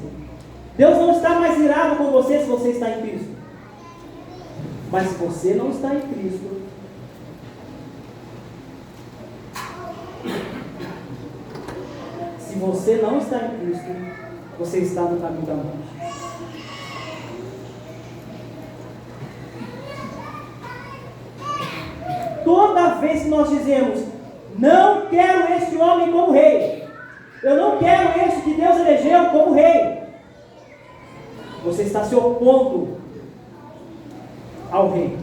Deus não está mais irado com você se você está em Cristo. Mas se você não está em Cristo, se você não está em Cristo, você está no caminho da morte. Toda vez que nós dizemos: Não quero este homem como rei. Eu não quero este que Deus elegeu como rei. Você está se opondo ao rei.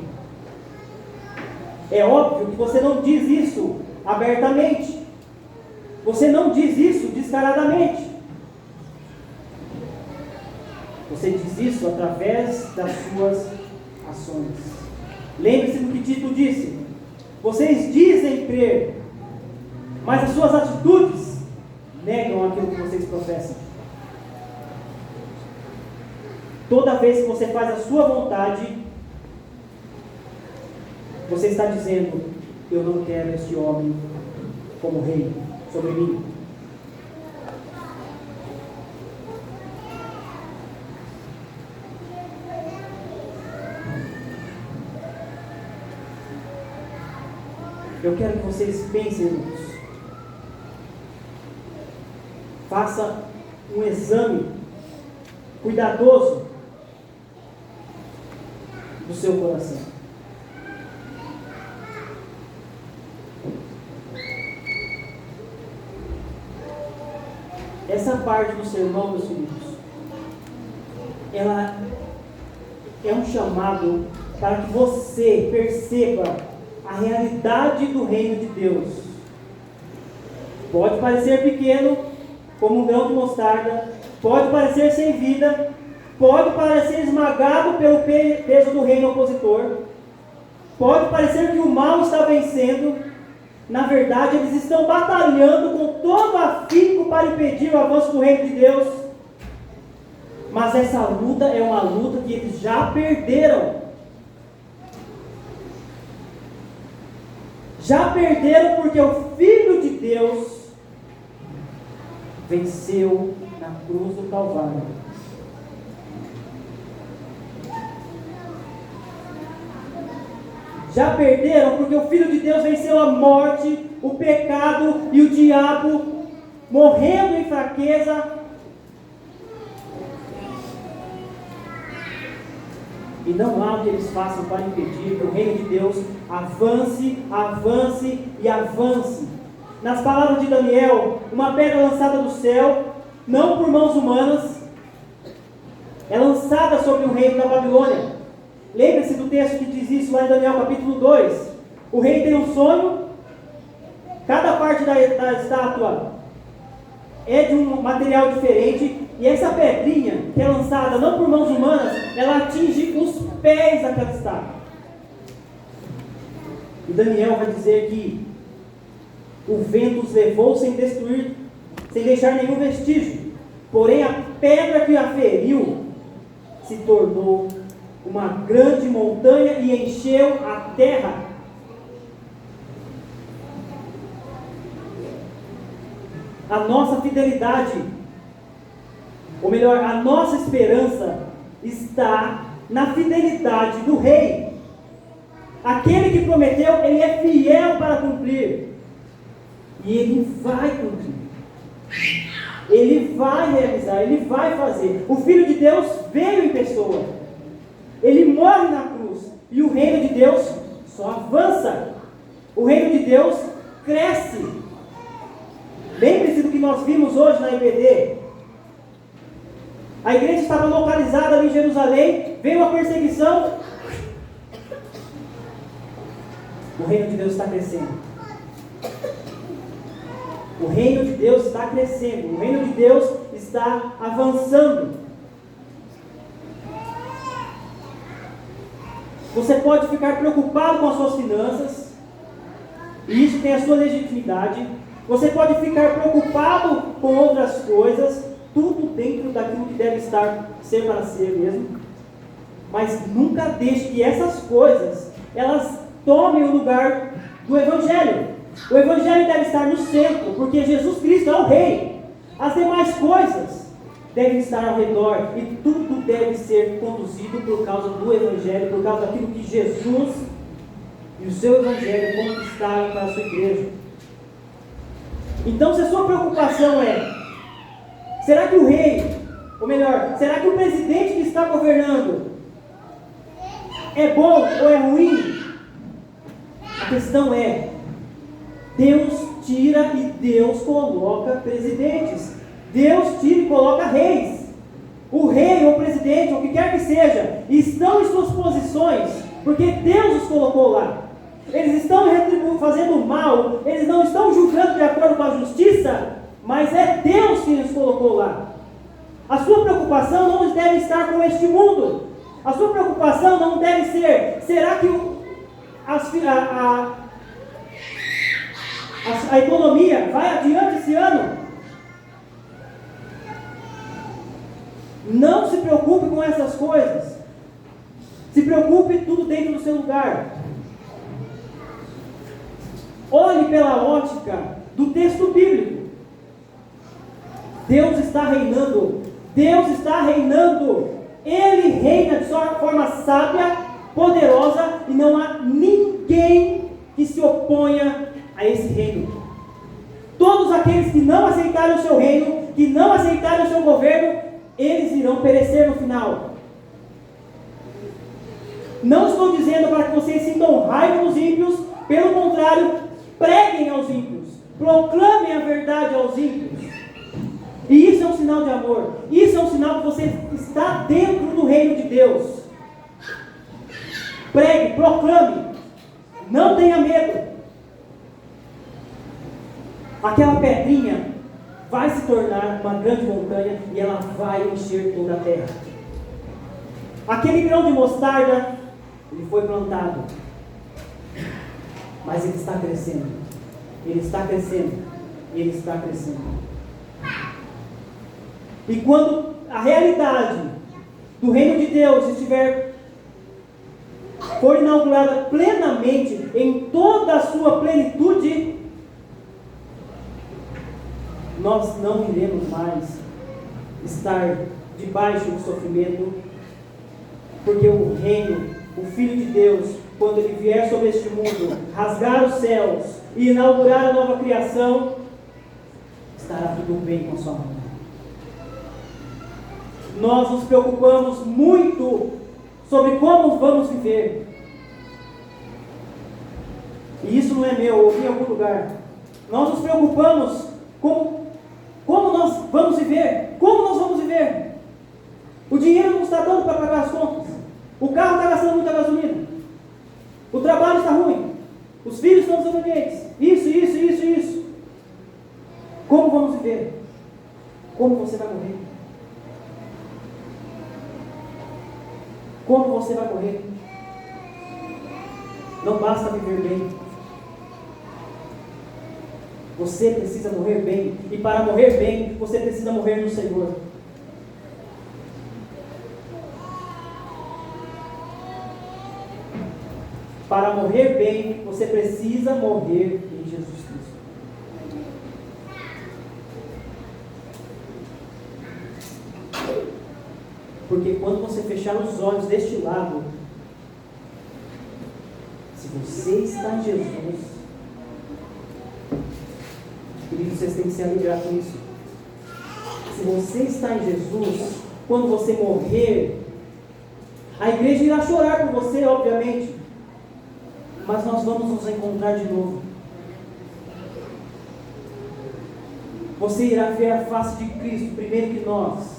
É óbvio que você não diz isso abertamente. Você não diz isso descaradamente. Você diz isso através das suas ações. Lembre-se do que Tito disse. Vocês dizem crer, mas as suas atitudes negam aquilo que vocês professam. Toda vez que você faz a sua vontade, você está dizendo: eu não quero este homem como rei sobre mim. Eu quero que vocês pensem nisso. Faça um exame cuidadoso do seu coração. Essa parte do sermão, meus filhos, ela é um chamado para que você perceba a realidade do reino de Deus. Pode parecer pequeno, como um grão de mostarda, pode parecer sem vida, pode parecer esmagado pelo peso do reino opositor, pode parecer que o mal está vencendo. Na verdade, eles estão batalhando com todo afinco para impedir o avanço do reino de Deus. Mas essa luta é uma luta que eles já perderam. Já perderam porque o Filho de Deus venceu na cruz do Calvário. Já perderam porque o Filho de Deus venceu a morte, o pecado e o diabo, morrendo em fraqueza. E não há o que eles façam para impedir que o reino de Deus avance, avance e avance. Nas palavras de Daniel, uma pedra lançada do céu, não por mãos humanas, é lançada sobre o reino da Babilônia. Lembre-se do texto que diz isso lá em Daniel capítulo 2. O rei tem um sonho, cada parte da estátua é de um material diferente, e essa pedrinha, que é lançada não por mãos humanas, ela atinge os pés daquela estátua. E Daniel vai dizer que o vento os levou sem destruir, sem deixar nenhum vestígio. Porém, a pedra que a feriu se tornou uma grande montanha e encheu a terra. A nossa fidelidade, ou melhor, a nossa esperança está na fidelidade do rei. Aquele que prometeu, ele é fiel para cumprir. E ele vai cumprir. Ele vai realizar, ele vai fazer. O Filho de Deus veio em pessoa. Ele morre na cruz. E o reino de Deus só avança. O reino de Deus cresce. Lembre-se do que nós vimos hoje na IBD. A igreja estava localizada ali em Jerusalém. Veio a perseguição. O reino de Deus está crescendo. O reino de Deus está crescendo. O reino de Deus está avançando. Você pode ficar preocupado com as suas finanças, e isso tem a sua legitimidade. Você pode ficar preocupado com outras coisas, tudo dentro daquilo que deve ser para ser mesmo. Mas nunca deixe que essas coisas, elas tomem o lugar do Evangelho. O Evangelho deve estar no centro, porque Jesus Cristo é o Rei. As demais coisas devem estar ao redor, e tudo deve ser conduzido por causa do Evangelho, por causa daquilo que Jesus e o seu Evangelho conquistaram para a sua igreja. Então, se a sua preocupação é: será que o rei, ou melhor, será que o presidente que está governando é bom ou é ruim? A questão é: Deus tira e Deus coloca presidentes. Deus tira e coloca reis. O rei ou o presidente, ou o que quer que seja, estão em suas posições, porque Deus os colocou lá. Eles estão fazendo mal, eles não estão julgando de acordo com a justiça, mas é Deus que os colocou lá. A sua preocupação não deve estar com este mundo. A sua preocupação não deve ser, será que a economia vai adiante esse ano? Não se preocupe com essas coisas. Se preocupe tudo dentro do seu lugar. Olhe pela ótica do texto bíblico. Deus está reinando. Deus está reinando. Ele reina de forma sábia, poderosa, e não há ninguém que se oponha a esse reino. Todos aqueles que não aceitarem o seu reino, que não aceitarem o seu governo, eles irão perecer no final. Não estou dizendo para que vocês sintam raiva dos ímpios, pelo contrário, preguem aos ímpios, proclamem a verdade aos ímpios. E isso é um sinal de amor. Isso é um sinal que você está dentro do reino de Deus. Pregue, proclame, não tenha medo. Aquela pedrinha vai se tornar uma grande montanha e ela vai encher toda a terra. Aquele grão de mostarda, ele foi plantado, mas ele está crescendo. Ele está crescendo. Ele está crescendo. E quando a realidade do reino de Deus for inaugurada plenamente, em toda a sua plenitude, nós não iremos mais estar debaixo do sofrimento, porque o reino, o Filho de Deus, quando ele vier sobre este mundo, rasgar os céus e inaugurar a nova criação, estará tudo bem com a sua mão. Nós nos preocupamos muito sobre como vamos viver. E isso não é meu, eu ouvi em algum lugar. Nós nos preocupamos com como nós vamos viver. Como nós vamos viver? O dinheiro não está dando para pagar as contas. O carro está gastando muita gasolina. O trabalho está ruim. Os filhos estão desobedientes. Isso. Como vamos viver? Como você vai morrer? Como você vai morrer? Não basta viver bem. Você precisa morrer bem. E para morrer bem, você precisa morrer no Senhor. Para morrer bem, você precisa morrer em Jesus Cristo. Porque quando você fechar os olhos deste lado, se você está em Jesus, queridos, vocês têm que se alegrar com isso. Se você está em Jesus, quando você morrer, a igreja irá chorar por você, obviamente, mas nós vamos nos encontrar de novo. Você irá ver a face de Cristo primeiro que nós.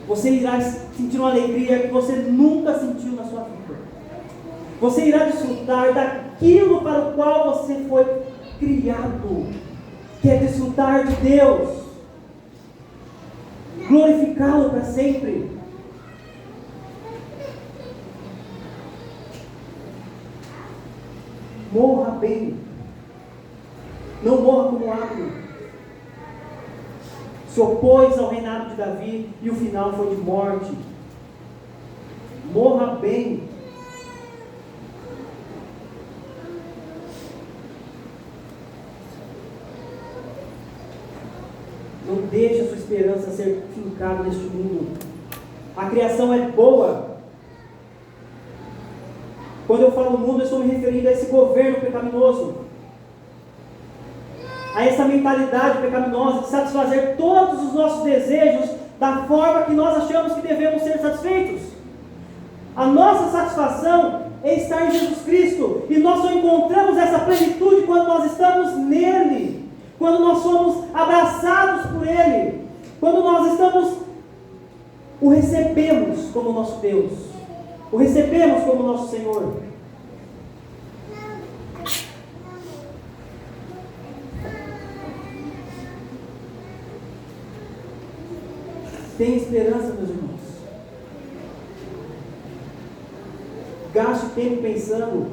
Você irá sentir uma alegria que você nunca sentiu na sua vida. Você irá desfrutar daquilo para o qual você foi criado, que é desfrutar de Deus, glorificá-lo para sempre. Morra bem, não morra como água. Se opôs ao reinado de Davi e o final foi de morte. Morra bem. Não deixe a sua esperança ser fincada neste mundo. A criação é boa. Quando eu falo mundo, eu estou me referindo a esse governo pecaminoso, a essa mentalidade pecaminosa de satisfazer todos os nossos desejos da forma que nós achamos que devemos ser satisfeitos. A nossa satisfação é estar em Jesus Cristo. E nós só encontramos essa plenitude quando nós estamos nele. Quando nós somos abraçados por Ele. Quando nós o recebemos como nosso Deus. O recebemos como nosso Senhor. Tem esperança, meus irmãos. Gaste tempo pensando,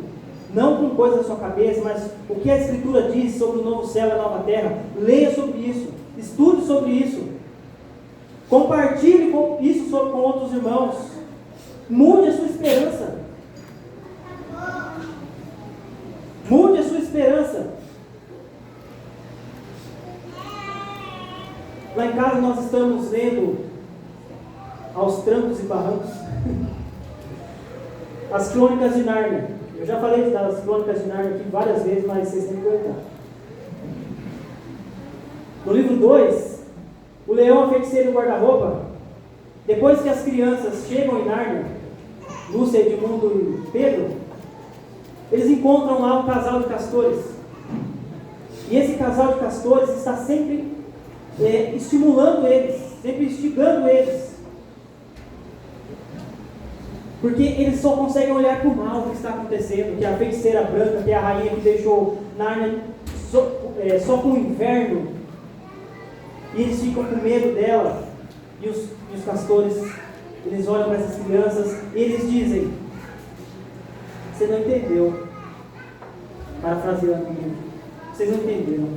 não com coisas na sua cabeça, mas o que a Escritura diz sobre o novo céu e a nova terra. Leia sobre isso, estude sobre isso, compartilhe isso com outros irmãos. Mude a sua esperança. Mude a sua esperança. Lá em casa nós estamos lendo aos trancos e barrancos as Crônicas de Nárnia. Eu já falei das Crônicas de Nárnia aqui várias vezes, mas vocês têm que aguentar. No livro 2, o leão, a feiticeira e o guarda-roupa, depois que as crianças chegam em Nárnia, Lúcia, Edmundo e Pedro, eles encontram lá um casal de castores. E esse casal de castores está sempre estimulando eles, sempre instigando eles. Porque eles só conseguem olhar para o mal que está acontecendo, que é a feiticeira branca, que é a rainha que deixou Nárnia só com o inverno. E eles ficam com medo dela. E os castores, eles olham para essas crianças e eles dizem: você não entendeu. Parafraseando, vocês não entenderam.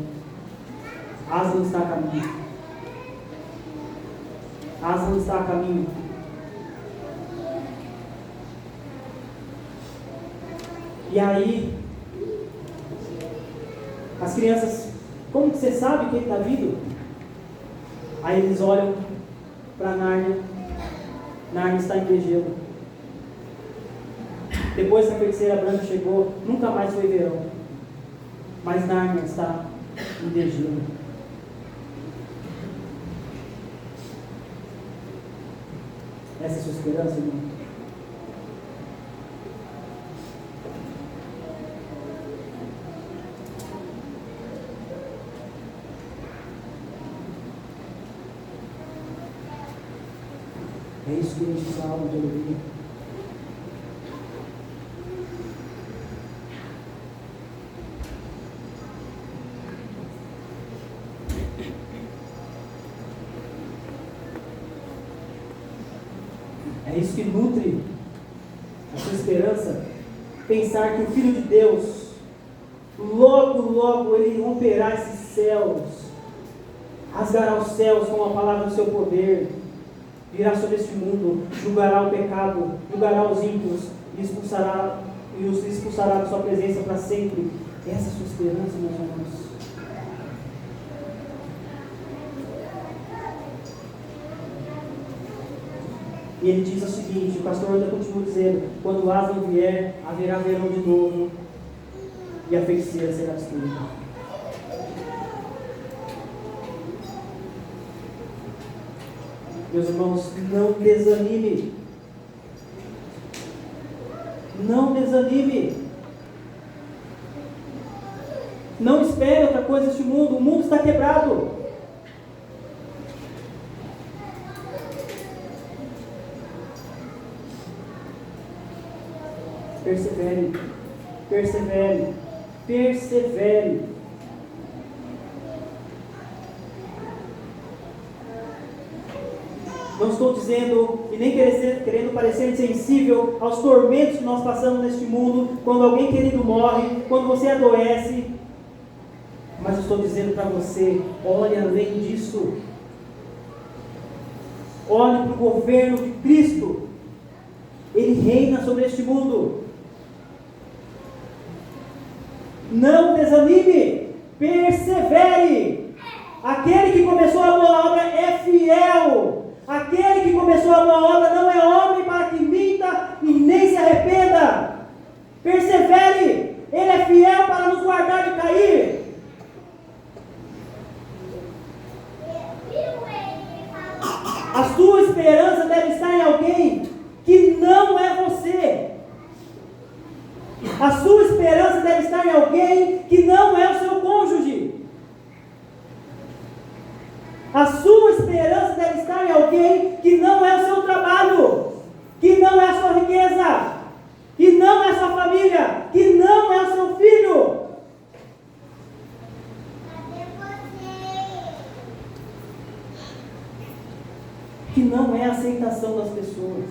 Aslan está a caminho. Aslan está a caminho. E aí, as crianças, como que você sabe que ele está vindo? Aí eles olham para Nárnia. Nárnia está em degelo. Depois que a feiticeira branca chegou, nunca mais foi verão. Mas Nárnia está em degelo. Essa é a sua esperança, irmão? É isso que enche essa alma de alegria. É isso que nutre a sua esperança. Pensar que o Filho de Deus, logo ele romperá esses céus, rasgará os céus com a palavra do seu poder, virá sobre este mundo, julgará o pecado, julgará os ímpios e os expulsará da sua presença para sempre. Essa é a sua esperança, meus irmãos. E ele diz o seguinte, o pastor ainda continua dizendo: quando o Aslan vier, haverá verão de novo e a feiticeira será destruída. Meus irmãos, não desanime. Não desanime. Não espere outra coisa deste mundo. O mundo está quebrado. Persevere. Persevere. Persevere. Não estou dizendo e nem querendo parecer insensível aos tormentos que nós passamos neste mundo, quando alguém querido morre, quando você adoece. Mas eu estou dizendo para você: olhe além disso. Olhe para o governo de Cristo. Ele reina sobre este mundo. Não desanime. Persevere. Aquele que começou a boa obra é fiel. Aquele que começou a boa obra não é homem para que minta e nem se arrependa. Persevere. Ele é fiel para nos guardar de cair. A sua esperança deve estar em alguém que não é você. A sua esperança deve estar em alguém que não é o seu trabalho, que não é a sua riqueza, que não é a sua família, que não é o seu filho. Que não é a aceitação das pessoas.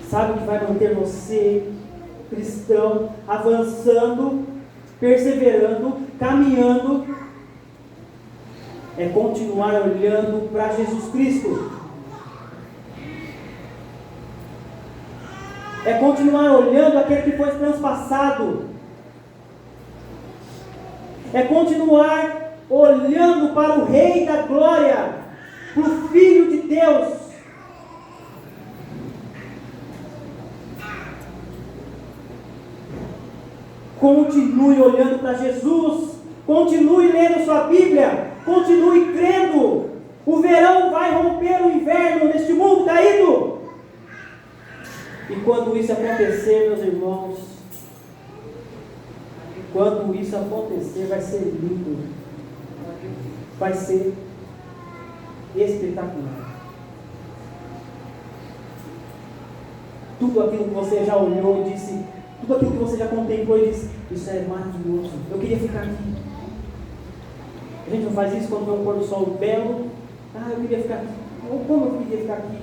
Sabe o que vai manter você, cristão, avançando, perseverando, caminhando? É continuar olhando para Jesus Cristo. É continuar olhando aquele que foi transpassado. É continuar olhando para o Rei da Glória, para o Filho de Deus. Continue olhando para Jesus. Continue lendo sua Bíblia. Continue crendo. O verão vai romper o inverno neste mundo caído. E quando isso acontecer, meus irmãos, quando isso acontecer, vai ser lindo. Vai ser espetacular. Tudo aquilo que você já olhou e disse, tudo aquilo que você já contemplou e disse, isso é maravilhoso, eu queria ficar aqui. A gente não faz isso quando vê um pôr do sol belo. Ah, eu queria ficar aqui. Ou como eu queria ficar aqui.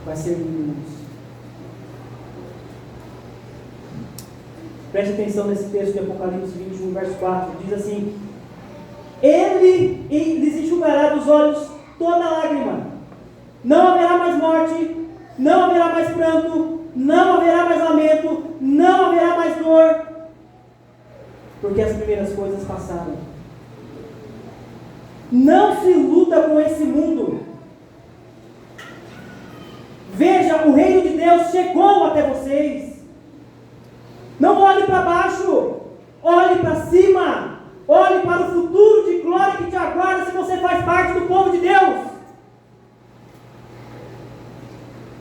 Vai ser lindo. Preste atenção nesse texto de Apocalipse 21, verso 4. Diz assim: Ele lhes enxugará dos olhos toda lágrima. Não haverá mais morte, não haverá mais pranto, não haverá mais lamento, não haverá mais dor, porque as primeiras coisas passaram. Não se iluda com esse mundo. Veja, o reino de Deus chegou até vocês. Não olhe para baixo, olhe para cima. Olhe para o futuro de glória que te aguarda se você faz parte do povo de Deus.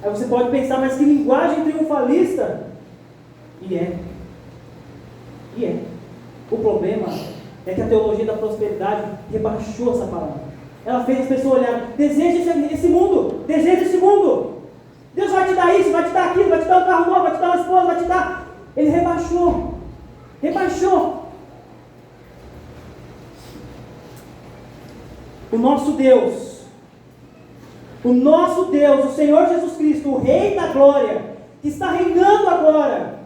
Aí você pode pensar, mas que linguagem triunfalista. E é. O problema é que a teologia da prosperidade rebaixou essa palavra. Ela fez as pessoas olharem, deseja esse mundo, deseja esse mundo. Deus vai te dar isso, vai te dar aquilo, vai te dar um carro novo, vai te dar uma esposa, vai te dar... Ele rebaixou. O nosso Deus, o Senhor Jesus Cristo, o Rei da Glória, que está reinando agora,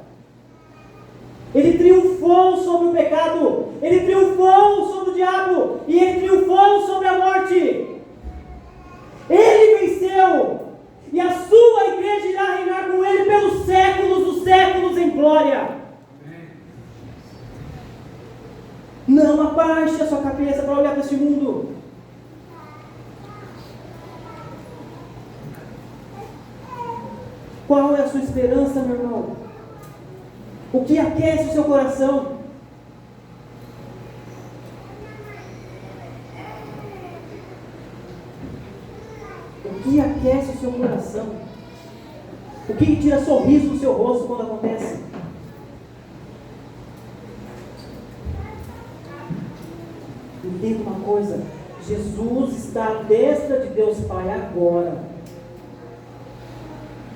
Ele triunfou sobre o pecado, Ele triunfou sobre o diabo, e Ele triunfou sobre a morte. Ele venceu, e a sua igreja irá reinar com Ele pelos séculos dos séculos em glória. Não abaixe a sua cabeça para olhar para este mundo. Qual é a sua esperança, meu irmão? O que aquece o seu coração? O que aquece o seu coração? O que tira sorriso do seu rosto quando acontece? Entenda uma coisa: Jesus está à destra de Deus Pai agora.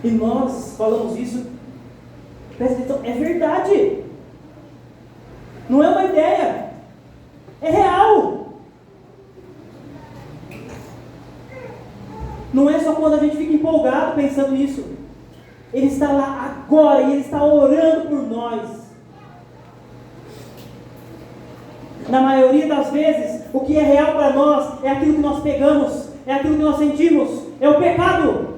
E nós falamos isso, presta atenção, é verdade. Não é uma ideia, é real. Não é só quando a gente fica empolgado pensando nisso. Ele está lá agora e Ele está orando por nós. Na maioria das vezes, o que é real para nós é aquilo que nós pegamos, é aquilo que nós sentimos, é o pecado.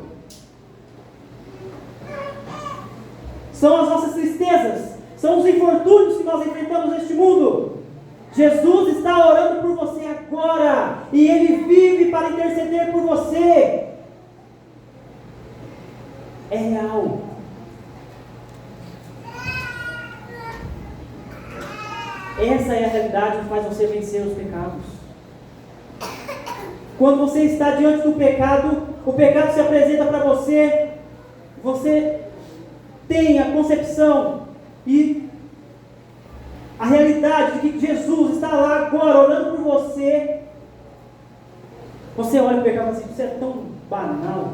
São as nossas tristezas, são os infortúnios que nós enfrentamos neste mundo. Jesus está orando por você agora, e Ele vive para interceder por você. É real. Essa é a realidade que faz você vencer os pecados. Quando você está diante do pecado, o pecado se apresenta para você, você tem a concepção e a realidade de que Jesus está lá agora orando por você. Você olha o pecado assim, isso é tão banal.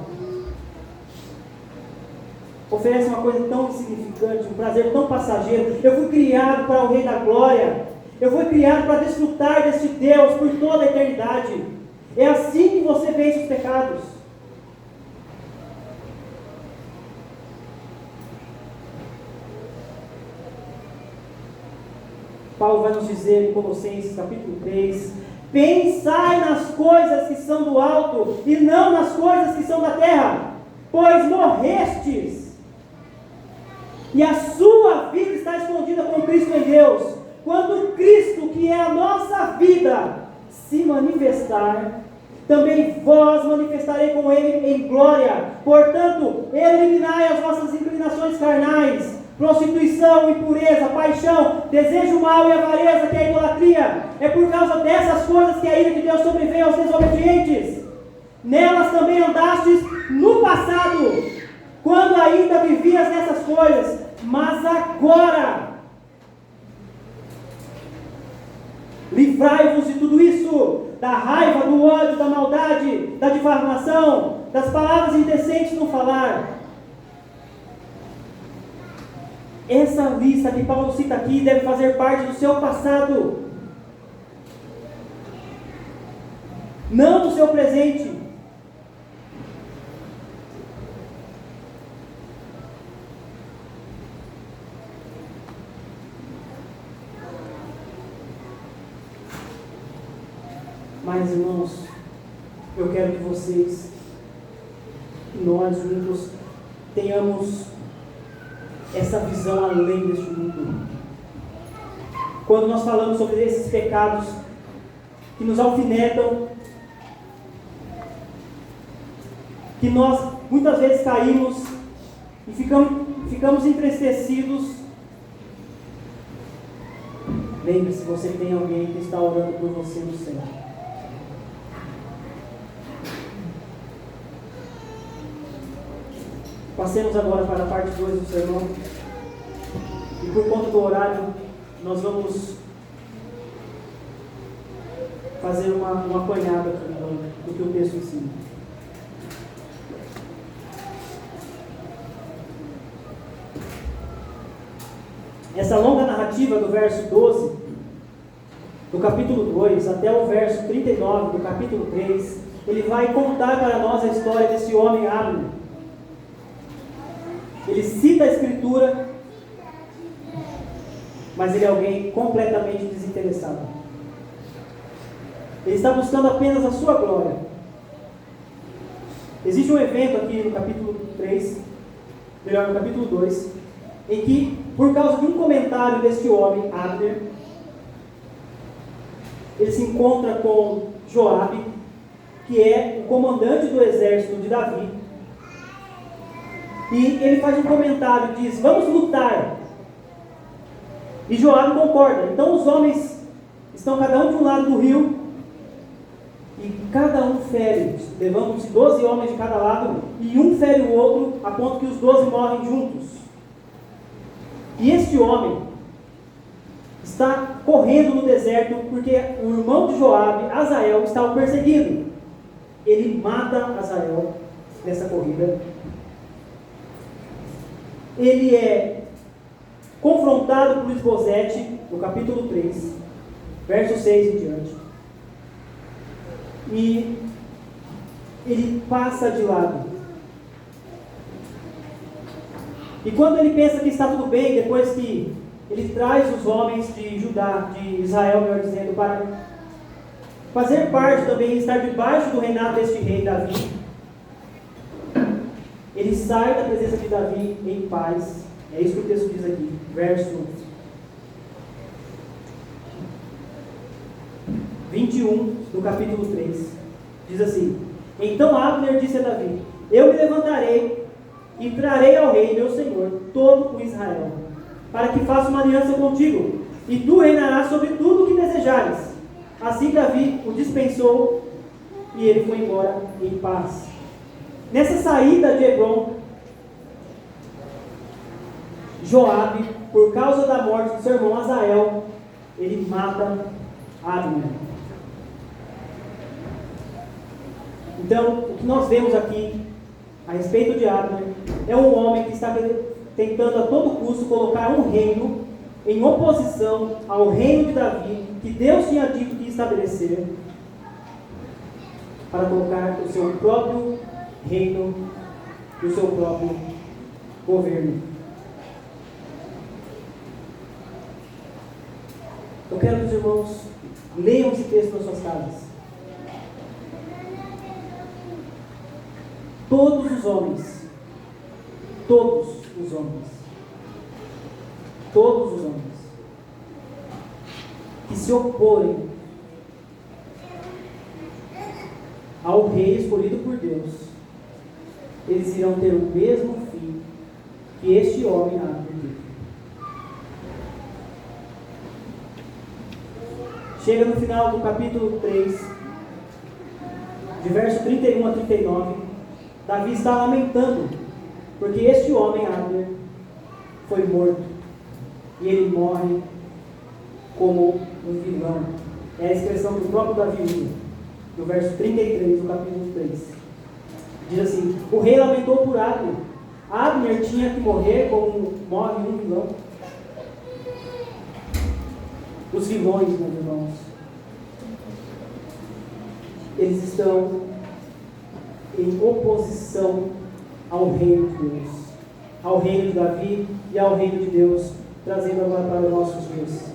Oferece uma coisa tão insignificante, um prazer tão passageiro. Eu fui criado para o Rei da Glória. Eu fui criado para desfrutar deste Deus por toda a eternidade. É assim que você vence os pecados. Paulo vai nos dizer em Colossenses capítulo 3: pensai nas coisas que são do alto e não nas coisas que são da terra, pois morrestes e a sua vida está escondida com Cristo em Deus. Quando Cristo, que é a nossa vida, se manifestar, também vós manifestarei com Ele em glória. Portanto, eliminai as vossas inclinações carnais, prostituição, impureza, paixão, desejo mau e avareza, que é a idolatria. É por causa dessas coisas que a ira de Deus sobreveio aos desobedientes. Nelas também andastes no passado, quando ainda vivias nessas coisas, mas agora livrai-vos de tudo isso, da raiva, do ódio, da maldade, da difamação, das palavras indecentes no falar. Essa lista que Paulo cita aqui deve fazer parte do seu passado, não do seu presente. Mas, irmãos, eu quero que vocês, que nós juntos, tenhamos essa visão além deste mundo. Quando nós falamos sobre esses pecados que nos alfinetam, que nós muitas vezes caímos e ficamos entristecidos, lembre-se, você tem alguém que está orando por você no céu. Passemos agora para a parte 2 do sermão. E por conta do horário, nós vamos fazer uma apanhada do que o texto ensina. Essa longa narrativa do verso 12, do capítulo 2, até o verso 39 do capítulo 3, ele vai contar para nós a história desse homem Abner. Ele cita a Escritura, mas ele é alguém completamente desinteressado. Ele está buscando apenas a sua glória. Existe um evento aqui no capítulo 3, melhor, no capítulo 2, em que, por causa de um comentário deste homem, Abner, ele se encontra com Joabe, que é o comandante do exército de Davi, e ele faz um comentário, diz: vamos lutar. E Joabe concorda. Então os homens estão cada um de um lado do rio, e cada um fere, levantam-se 12 homens de cada lado, e um fere o outro, a ponto que os 12 morrem juntos. E este homem está correndo no deserto, porque o irmão de Joabe, Azael, está o perseguindo. Ele mata Azael nessa corrida. Ele é confrontado por Isbosete, no capítulo 3, verso 6 em diante. E ele passa de lado. E quando ele pensa que está tudo bem, depois que ele traz os homens de Judá, de Israel, melhor dizendo, para fazer parte também, estar debaixo do reinado deste rei Davi, ele sai da presença de Davi em paz. É isso que o texto diz aqui, verso 21 do capítulo 3. Diz assim: então Abner disse a Davi: eu me levantarei e trarei ao rei, meu senhor, todo o Israel, para que faça uma aliança contigo. e tu reinarás sobre tudo o que desejares. Assim Davi o dispensou e ele foi embora em paz. Nessa saída de Hebron, Joabe, por causa da morte do seu irmão Azael, ele mata Abner. Então, o que nós vemos aqui a respeito de Abner é um homem que está tentando a todo custo colocar um reino em oposição ao reino de Davi, que Deus tinha dito que ia estabelecer, para colocar o seu próprio reino e o seu próprio governo. Eu quero que os irmãos leiam esse texto nas suas casas. Todos os homens que se oporem ao rei escolhido por Deus, eles irão ter o mesmo fim que este homem Abner teve. Chega no final do capítulo 3, de verso 31 a 39, Davi está lamentando, porque este homem Abner foi morto, e ele morre como um vilão. É a expressão do próprio Davi usa, no verso 33 do capítulo 3. Diz assim: o rei lamentou por Abner. Abner tinha que morrer como morre um vilão. Os vilões, meus irmãos, eles estão em oposição ao reino de Deus, ao reino de Davi e ao reino de Deus, trazendo agora para os nossos dias.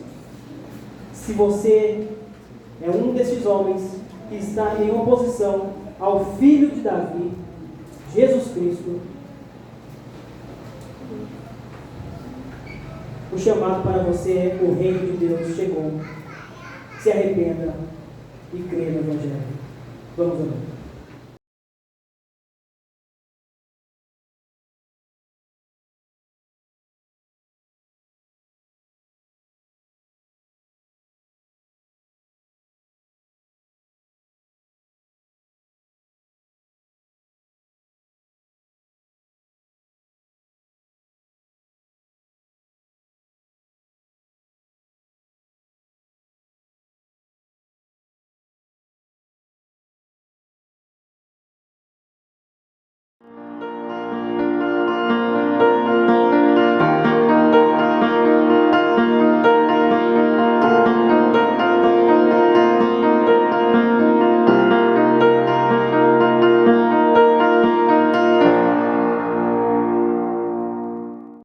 Se você é um desses homens que está em oposição ao Filho de Davi, Jesus Cristo, o chamado para você é: o reino de Deus chegou. Se arrependa e creia no Evangelho. Vamos orar.